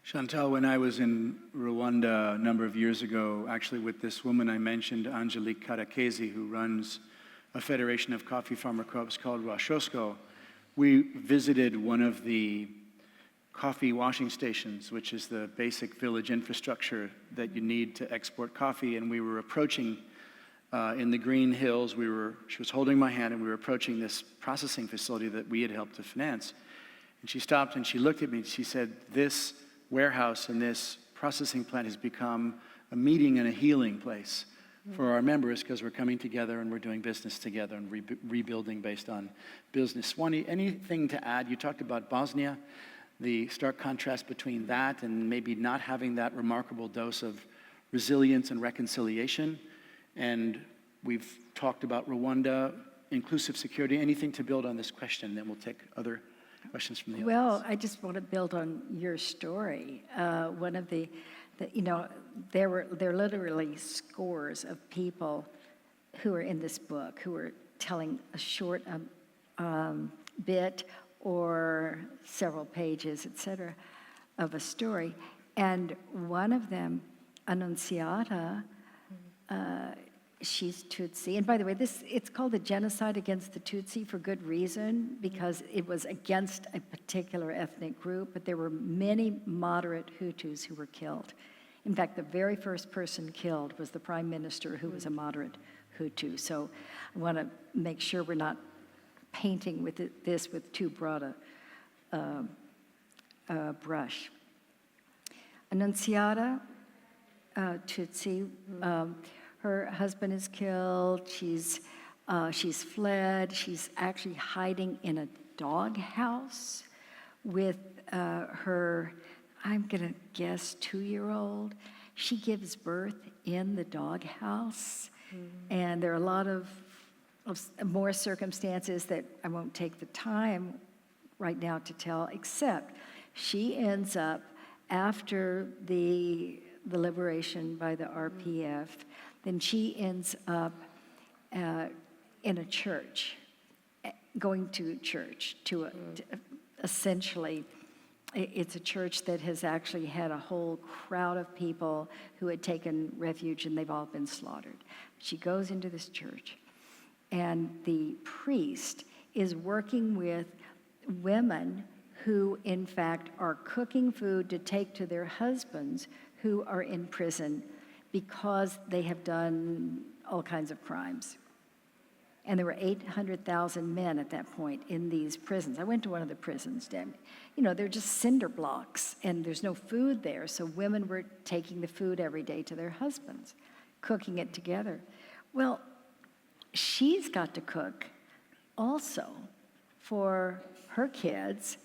Chantal, when I was in Rwanda a number of years ago, actually with this woman I mentioned, Angelique Karakezi, who runs a federation of coffee farmer co-ops called Rwashosco, we visited one of the coffee washing stations, which is the basic village infrastructure that you need to export coffee. And we were approaching, in the green hills, she was holding my hand and we were approaching this processing facility that we had helped to finance. And she stopped and she looked at me and she said, this warehouse and this processing plant has become a meeting and a healing place for our members because we're coming together and we're doing business together and rebuilding based on business. Swanee, anything to add? You talked about Bosnia, the stark contrast between that and maybe not having that remarkable dose of resilience and reconciliation. And we've talked about Rwanda, inclusive security. Anything to build on this question? Then we'll take other questions from the audience. Well, I just want to build on your story. One of the there are literally scores of people who are in this book who are telling a short bit or several pages, etc., of a story. And one of them, Annunziata, she's Tutsi. And by the way, it's called the genocide against the Tutsi for good reason, because it was against a particular ethnic group, but there were many moderate Hutus who were killed. In fact, the very first person killed was the prime minister, who was a moderate Hutu. So I want to make sure we're not painting with this with too broad a brush. Annunziata, Tutsi, her husband is killed. She's fled. She's actually hiding in a dog house with her, I'm gonna guess, 2-year-old. She gives birth in the dog house, and there are a lot of more circumstances that I won't take the time right now to tell, except she ends up, after the liberation by the RPF, then she ends up in a church, going to church to essentially It's a church that has actually had a whole crowd of people who had taken refuge, and they've all been slaughtered. She goes into this church, and the priest is working with women who, in fact, are cooking food to take to their husbands who are in prison because they have done all kinds of crimes. And there were 800,000 men at that point in these prisons. I went to one of the prisons, they're just cinder blocks, and there's no food there, so women were taking the food every day to their husbands, cooking it together. Well, she's got to cook also for her kids,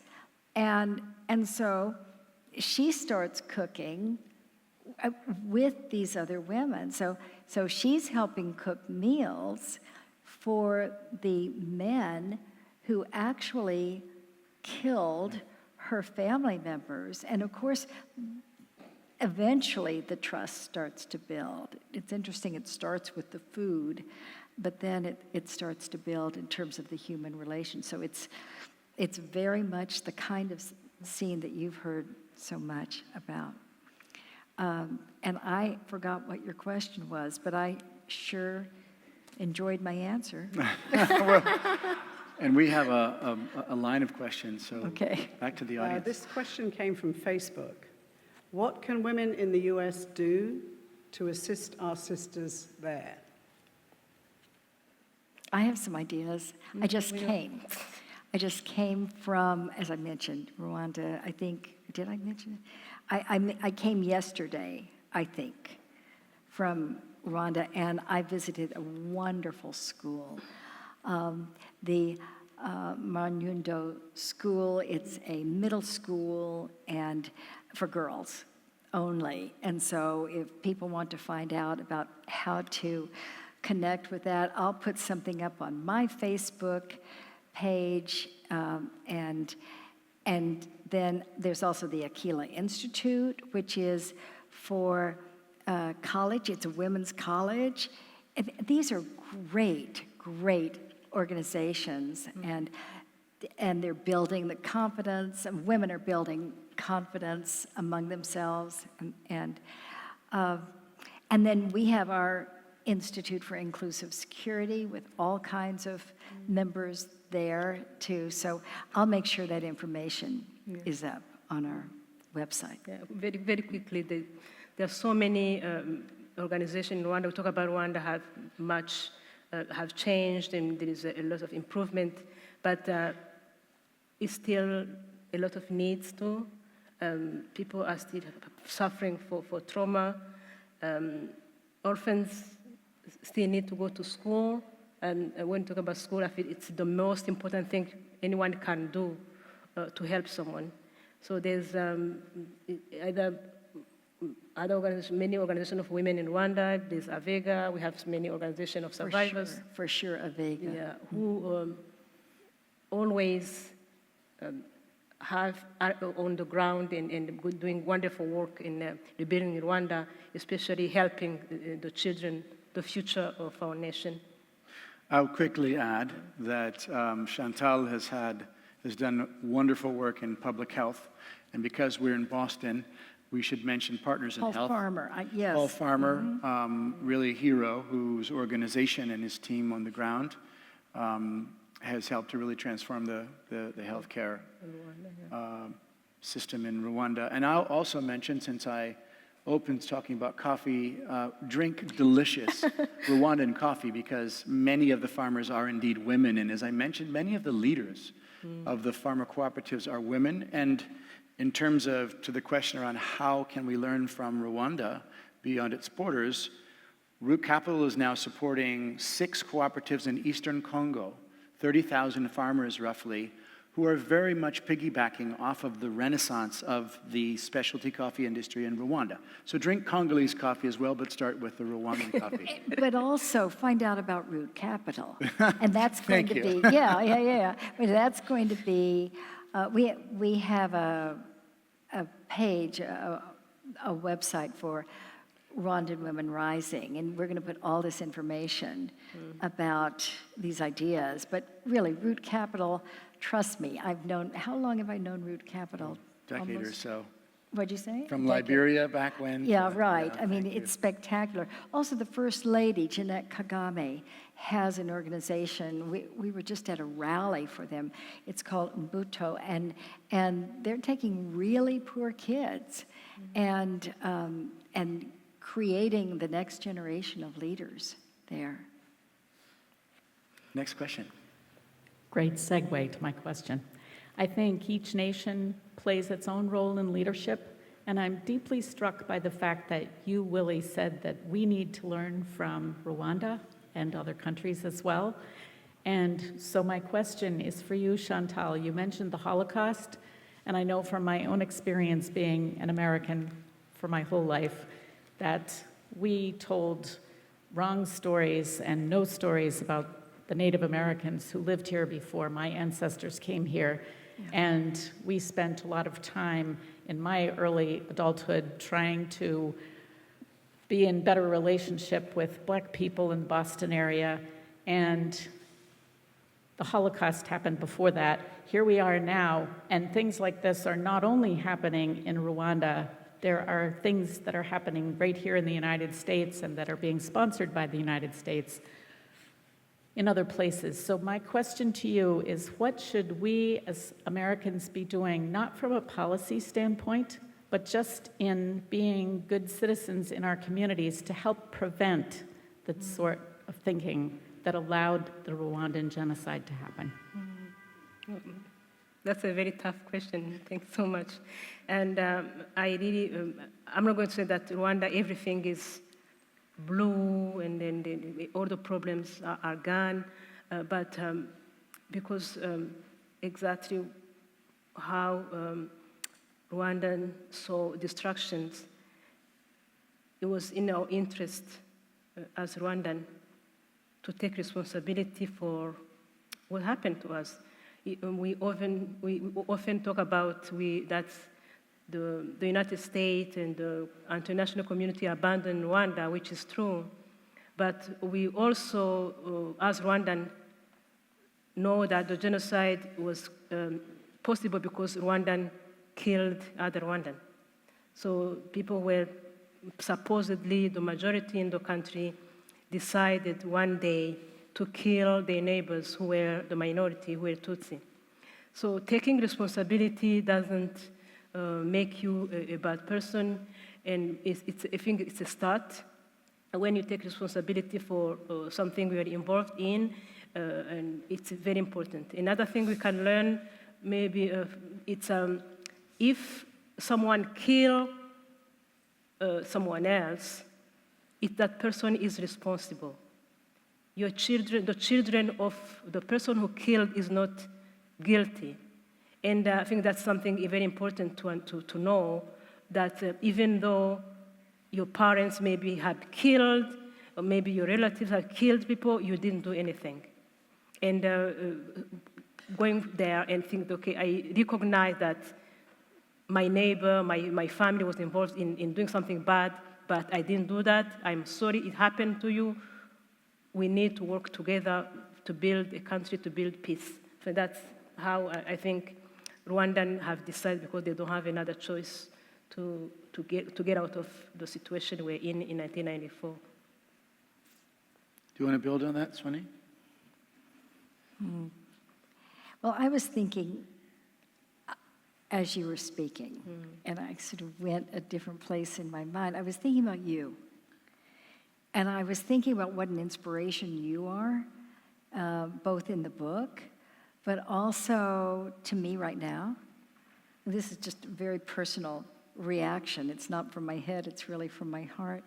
and so she starts cooking with these other women. So she's helping cook meals for the men who actually killed her family members. And of course, eventually the trust starts to build. It's interesting, it starts with the food, but then it starts to build in terms of the human relation. So it's very much the kind of scene that you've heard so much about. And I forgot what your question was, but I sure enjoyed my answer. Well, and we have a line of questions, so Okay. back to the audience. This question came from Facebook. What can women in the US do to assist our sisters there? I have some ideas. I just came from, as I mentioned, Rwanda. I think, did I mention it? I came yesterday, I think, from Rwanda, and I visited a wonderful school. The Manyundo School, it's a middle school and for girls only. And so if people want to find out about how to connect with that, I'll put something up on my Facebook page, and then there's also the Aquila Institute, which is for college. It's a women's college. And these are great organizations, and they're building the confidence, and women are building confidence among themselves, and then we have our Institute for Inclusive Security with all kinds of members there too. So I'll make sure that information is up on our website. Yeah, very, very quickly, there are so many organizations in Rwanda. We talk about Rwanda have changed, and there is a lot of improvement, but it's still a lot of needs too. People are still suffering for trauma. Orphans still need to go to school, and when we talk about school, I feel it's the most important thing anyone can do to help someone. So there's many organizations of women in Rwanda. There's Avega. We have many organizations of survivors. For sure, Avega. Yeah, who always are on the ground and doing wonderful work in rebuilding Rwanda, especially helping the children, the future of our nation. I'll quickly add that Chantal has done wonderful work in public health, and because we're in Boston, we should mention Partners in Health. Paul Farmer, yes. Paul Farmer, really a hero, whose organization and his team on the ground has helped to really transform the healthcare system in Rwanda. And I'll also mention, since I opened talking about coffee, drink delicious Rwandan coffee, because many of the farmers are indeed women. And as I mentioned, many of the leaders of the farmer cooperatives are women. And in terms of, to the question around how can we learn from Rwanda beyond its borders, Root Capital is now supporting 6 cooperatives in eastern Congo, 30,000 farmers roughly, who are very much piggybacking off of the renaissance of the specialty coffee industry in Rwanda. So drink Congolese coffee as well, but start with the Rwandan coffee. But also find out about Root Capital. And that's going to Thank you. be, yeah. But that's going to be, we have a page, a website for Rwandan Women Rising, and we're going to put all this information about these ideas. But really, Root Capital, trust me, how long have I known Root Capital? decade or almost. so. What'd you say? From A decade. Liberia back when. Yeah, to- right. yeah, I mean, thank you. it's spectacular. Also, the First Lady, Jeanette Kagame, has an organization. We were just at a rally for them. It's called Mbuto, and they're taking really poor kids and creating the next generation of leaders there. Next question. Great segue to my question. I think each nation plays its own role in leadership, and I'm deeply struck by the fact that you, Willie, said that we need to learn from Rwanda and other countries as well. And so my question is for you, Chantal. You mentioned the Holocaust, and I know from my own experience being an American for my whole life that we told wrong stories and no stories about the Native Americans who lived here before my ancestors came here. And we spent a lot of time in my early adulthood trying to be in better relationship with Black people in the Boston area. And the Holocaust happened before that. Here we are now, and things like this are not only happening in Rwanda, there are things that are happening right here in the United States and that are being sponsored by the United States in other places. So my question to you is, what should we as Americans be doing, not from a policy standpoint, but just in being good citizens in our communities to help prevent the sort of thinking that allowed the Rwandan genocide to happen? That's a very tough question. Thanks so much. And I'm not going to say that Rwanda, everything is blue and then all the problems are gone, but because exactly how Rwandan saw destructions, it was in our interest as Rwandan to take responsibility for what happened to us. We often talk about that the United States and the international community abandoned Rwanda, which is true. But we also, as Rwandan, know that the genocide was possible because Rwandan killed other Rwandan. So people were supposedly, the majority in the country, decided one day to kill their neighbors who were the minority, who were Tutsi. So taking responsibility doesn't make you a bad person, and I think it's a start. When you take responsibility for something we are involved in, and it's very important. Another thing we can learn, maybe it's if someone kills someone else, if that person is responsible. Your children, the children of the person who killed is not guilty. And I think that's something very important to know, that even though your parents maybe had killed, or maybe your relatives had killed people, you didn't do anything. And going there and think, okay, I recognize that my neighbor, my family was involved in doing something bad, but I didn't do that. I'm sorry it happened to you. We need to work together to build a country, to build peace. So that's how I think Rwandans have decided, because they don't have another choice, to get out of the situation we're in 1994. Do you want to build on that, Swanee? Well, I was thinking, as you were speaking, and I sort of went a different place in my mind, I was thinking about you. And I was thinking about what an inspiration you are, both in the book, but also to me right now. This is just a very personal reaction. It's not from my head, it's really from my heart.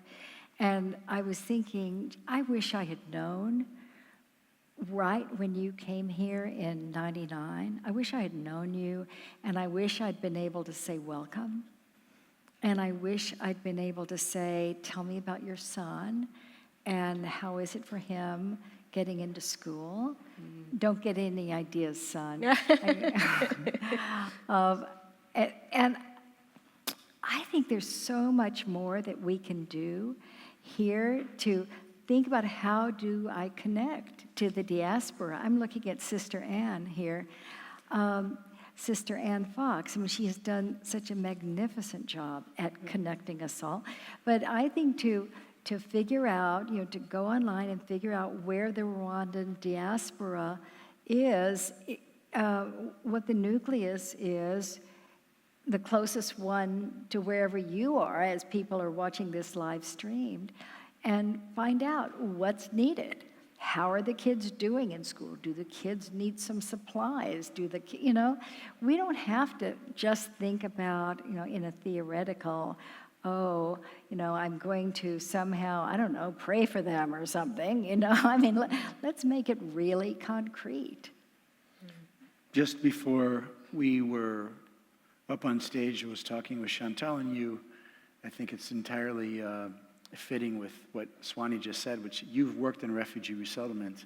And I was thinking, I wish I had known right when you came here in '99. I wish I had known you, and I wish I'd been able to say welcome. And I wish I'd been able to say, tell me about your son, and how is it for him getting into school? Don't get any ideas, son. And I think there's so much more that we can do here to think about, how do I connect to the diaspora? I'm looking at Sister Anne here. Sister Ann Fox. I mean, she has done such a magnificent job at connecting us all. But I think to figure out, to go online and figure out where the Rwandan diaspora is, what the nucleus is, the closest one to wherever you are as people are watching this live streamed, and find out what's needed. How are the kids doing in school? Do the kids need some supplies? We don't have to just think about, in a theoretical, I'm going to somehow, I don't know, pray for them or something, I mean, let's make it really concrete. Just before we were up on stage, I was talking with Chantal and you. I think it's entirely fitting with what Swanee just said, which you've worked in refugee resettlement,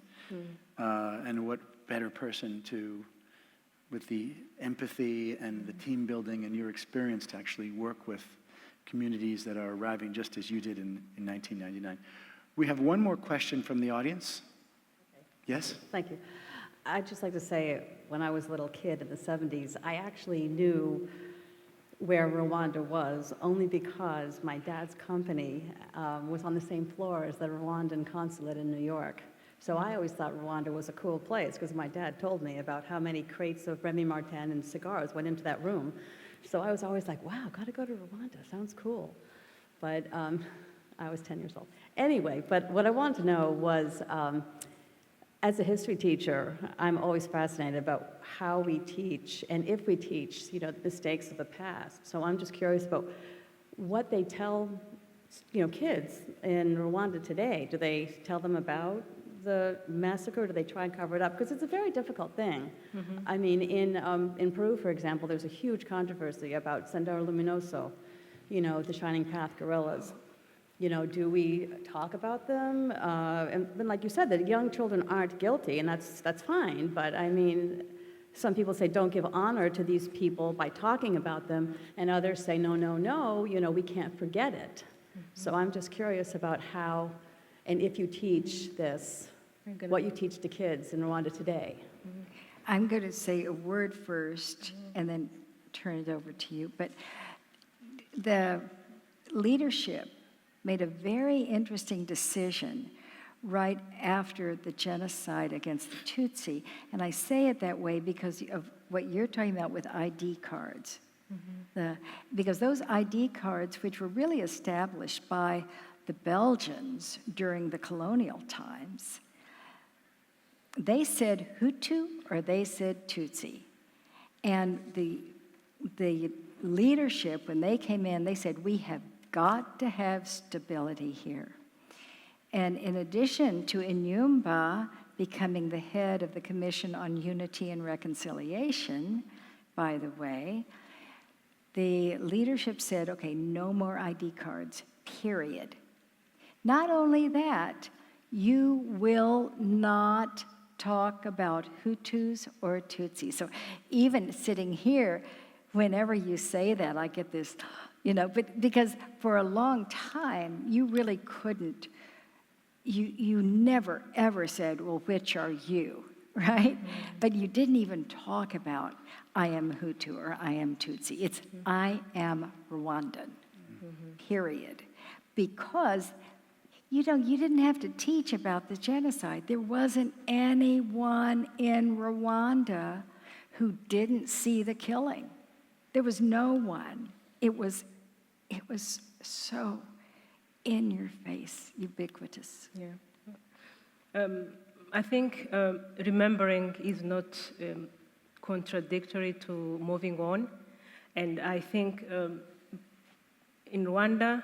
and what better person with the empathy and the team building and your experience to actually work with communities that are arriving just as you did in 1999. We have one more question from the audience. Okay. Yes? Thank you. I'd just like to say, when I was a little kid in the 70s, I actually knew where Rwanda was only because my dad's company was on the same floor as the Rwandan consulate in New York. So I always thought Rwanda was a cool place because my dad told me about how many crates of Remy Martin and cigars went into that room. So I was always like, wow, gotta go to Rwanda, sounds cool. But I was 10 years old. Anyway, but what I wanted to know was, as a history teacher, I'm always fascinated about how we teach and if we teach, the mistakes of the past. So I'm just curious about what they tell, kids in Rwanda today. Do they tell them about the massacre, or do they try and cover it up? Because it's a very difficult thing. Mm-hmm. I mean, in Peru, for example, there's a huge controversy about Sendero Luminoso, the Shining Path guerrillas. Do we talk about them? And like you said, that young children aren't guilty, and that's fine. But I mean, some people say don't give honor to these people by talking about them, and others say no, we can't forget it. Mm-hmm. So I'm just curious about how, and if you teach this, what you teach to kids in Rwanda today. Mm-hmm. I'm going to say a word first, and then turn it over to you. But the leadership made a very interesting decision right after the genocide against the Tutsi. And I say it that way because of what you're talking about with ID cards. Mm-hmm. Because those ID cards, which were really established by the Belgians during the colonial times, they said Hutu or they said Tutsi. And the leadership, when they came in, they said, we have got to have stability here. And in addition to Inyumba becoming the head of the Commission on Unity and Reconciliation, by the way, the leadership said, okay, no more ID cards, period. Not only that, you will not talk about Hutus or Tutsis. So even sitting here, whenever you say that, I get this, but because for a long time, you really couldn't, you never, ever said, well, which are you, right? Mm-hmm. But you didn't even talk about, I am Hutu or I am Tutsi. It's, I am Rwandan, period. Because, you didn't have to teach about the genocide. There wasn't anyone in Rwanda who didn't see the killing. There was no one. It was so in your face, ubiquitous. Yeah. I think remembering is not contradictory to moving on. And I think in Rwanda,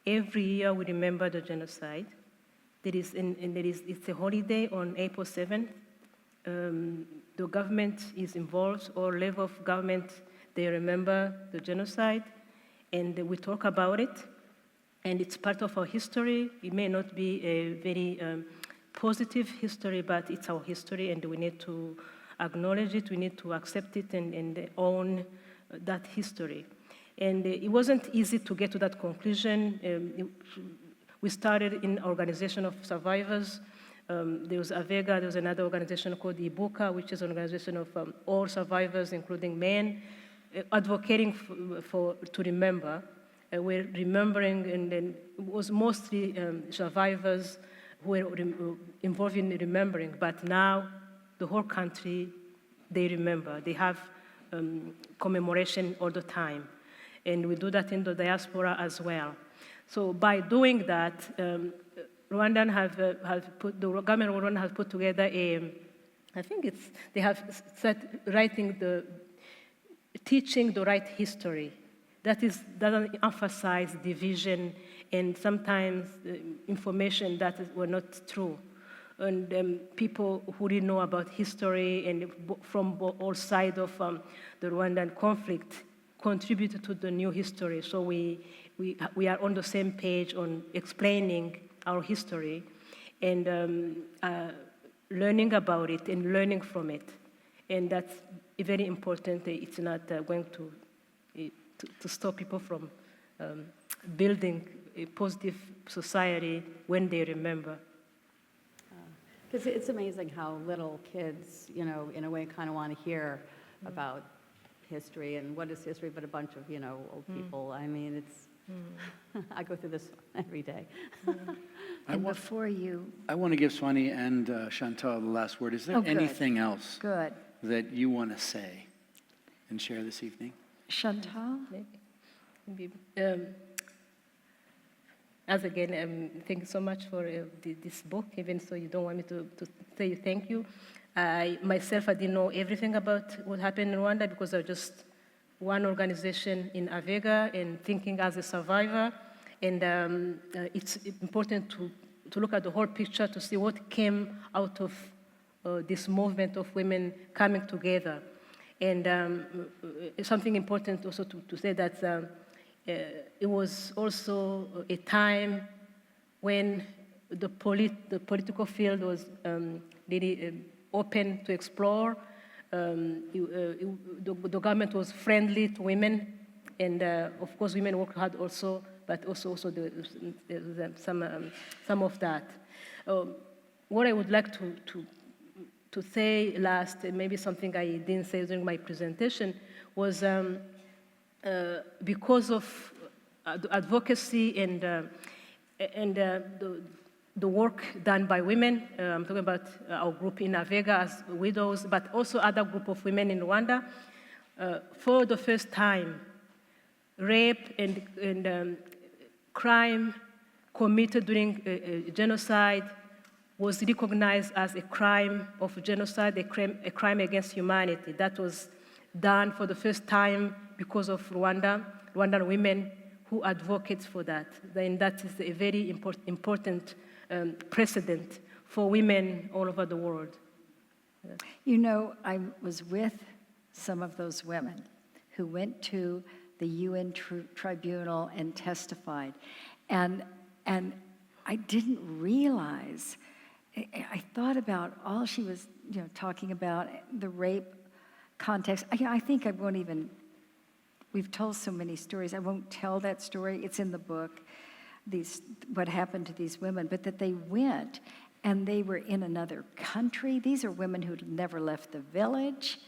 every year we remember the genocide. It's a holiday on April 7th. The government is involved, all level of government, they remember the genocide, and we talk about it. And it's part of our history. It may not be a very positive history, but it's our history, and we need to acknowledge it, we need to accept it and own that history. And it wasn't easy to get to that conclusion. We started in Organization of Survivors There was Avega, there was another organization called Ibuka, which is an organization of all survivors, including men, advocating to remember. We're remembering, and then it was mostly survivors who were involved in remembering, but now the whole country, they remember. They have commemoration all the time. And we do that in the diaspora as well. So by doing that, the government of Rwanda has put together they have started teaching the right history. That doesn't emphasize division and sometimes information that were not true. And people who didn't know about history and from all sides of the Rwandan conflict contributed to the new history. So we are on the same page on explaining our history and learning about it and learning from it. And that's very important. It's not going to stop people from building a positive society when they remember. Because it's amazing how little kids, in a way, kind of want to hear about history and what is history, but a bunch of, old people. I mean, it's, I go through this every day. And before you... I want to give Swanee and Chantal the last word. Is there anything else that you want to say and share this evening? Chantal? Maybe. As again, thank you so much for this book, even so you don't want me to say thank you. I didn't know everything about what happened in Rwanda because I was just one organization in Avega and thinking as a survivor. And it's important to look at the whole picture to see what came out of this movement of women coming together. And something important also to say that it was also a time when the political field was really open to explore. The government was friendly to women, and of course women worked hard also, but also some of that. What I would like to say last, maybe something I didn't say during my presentation, was because of advocacy and the work done by women. I'm talking about our group in Avega as widows, but also other group of women in Rwanda. For the first time, rape and crime committed during genocide was recognized as a crime of genocide, a crime against humanity. That was done for the first time because of Rwandan women who advocate for that. Then that is a very important precedent for women all over the world. I was with some of those women who went to the UN tribunal and testified. And I didn't realize, I thought about all she was talking about, the rape context. I think I won't even, we've told so many stories, I won't tell that story, it's in the book, what happened to these women, but that they went and they were in another country. These are women who'd never left the village.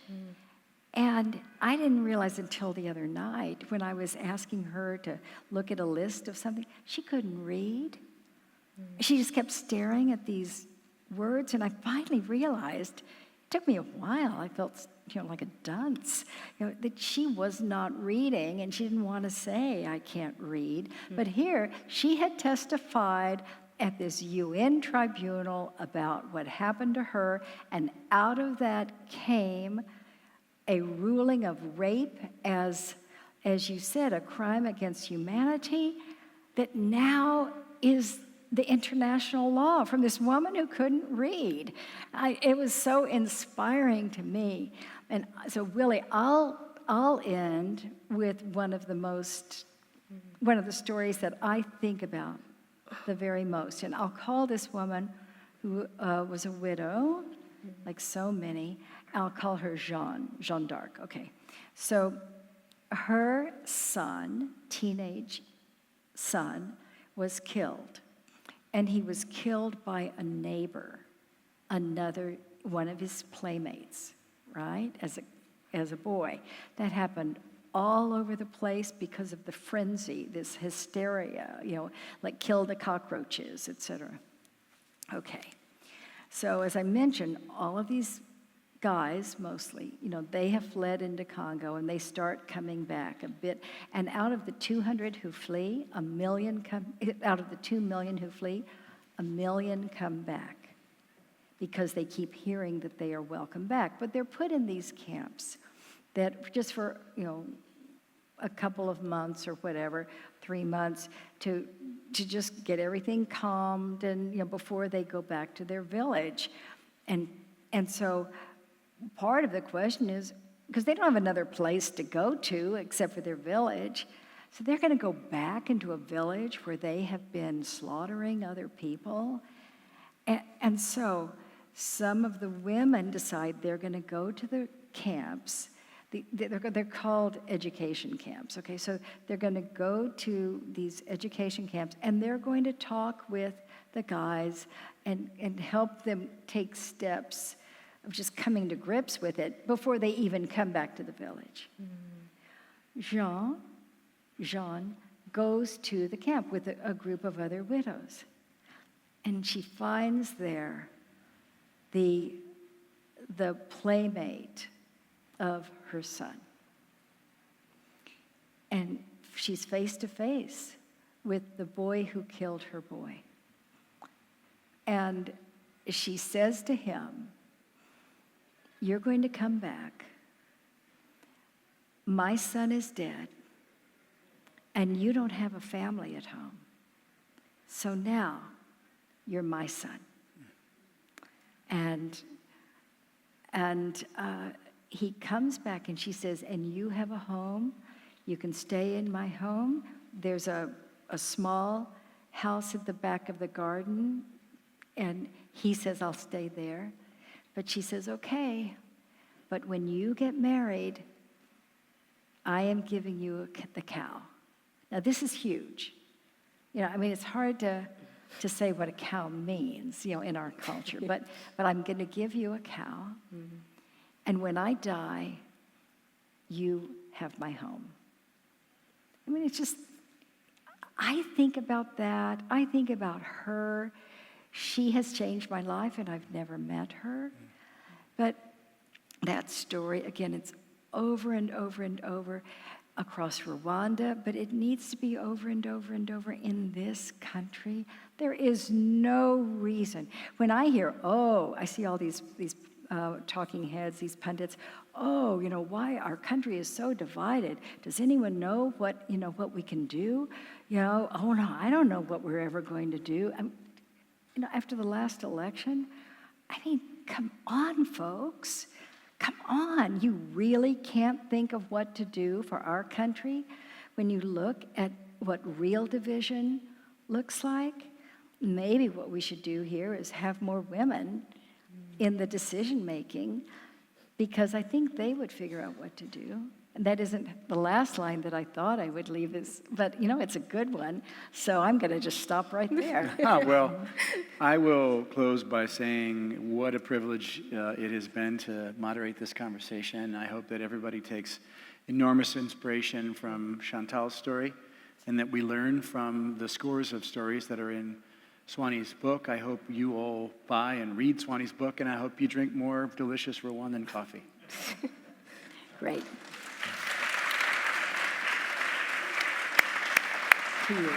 And I didn't realize until the other night when I was asking her to look at a list of something, she couldn't read. She just kept staring at these words, and I finally realized, it took me a while, I felt like a dunce, that she was not reading, and she didn't want to say, I can't read. But here, she had testified at this UN tribunal about what happened to her, and out of that came a ruling of rape as you said, a crime against humanity that now is the international law from this woman who couldn't read. It was so inspiring to me. And so, Willie, I'll end with one of the stories that I think about the very most. And I'll call this woman who was a widow, like so many, I'll call her Jeanne d'Arc, okay. So her son, teenage son, was killed. And he was killed by a neighbor another one of his playmates, right, as a boy. That happened all over the place because of the frenzy, this hysteria, like kill the cockroaches, etc. Okay, so as I mentioned, all of these guys, mostly, they have fled into Congo and they start coming back a bit. And out of the 200 who flee, out of the 2 million who flee, 1 million come back because they keep hearing that they are welcome back. But they're put in these camps that just for, a couple of months or whatever, 3 months, to just get everything calmed and, before they go back to their village. And so part of the question is, because they don't have another place to go to except for their village, so they're going to go back into a village where they have been slaughtering other people. And so some of the women decide they're going to go to the camps. They're called education camps, okay? So they're going to go to these education camps, and they're going to talk with the guys and help them take steps of just coming to grips with it before they even come back to the village. Jean goes to the camp with a group of other widows, and she finds there the playmate of her son. And she's face to face with the boy who killed her boy. And she says to him, "You're going to come back. My son is dead, and you don't have a family at home. So now you're my son." And he comes back and she says, "And you have a home. You can stay in my home. There's a small house at the back of the garden." And he says, "I'll stay there." But she says, "Okay, but when you get married, I am giving you the cow." Now this is huge. It's hard to say what a cow means, in our culture, but I'm going to give you a cow. Mm-hmm. And when I die, you have my home. It's just, I think about that. I think about her. She has changed my life, and I've never met her. But that story, again, it's over and over and over across Rwanda, but it needs to be over and over and over in this country. There is no reason. When I hear, I see all these talking heads, these pundits, why our country is so divided. Does anyone know what we can do? No, I don't know what we're ever going to do. After the last election, come on, folks. Come on. You really can't think of what to do for our country when you look at what real division looks like? Maybe what we should do here is have more women in the decision making, because I think they would figure out what to do. And that isn't the last line that I thought I would leave, but it's a good one, so I'm going to just stop right there. Well, I will close by saying what a privilege it has been to moderate this conversation. I hope that everybody takes enormous inspiration from Chantal's story, and that we learn from the scores of stories that are in Swanee's book. I hope you all buy and read Swanee's book, and I hope you drink more delicious Rwandan coffee. Great. To you.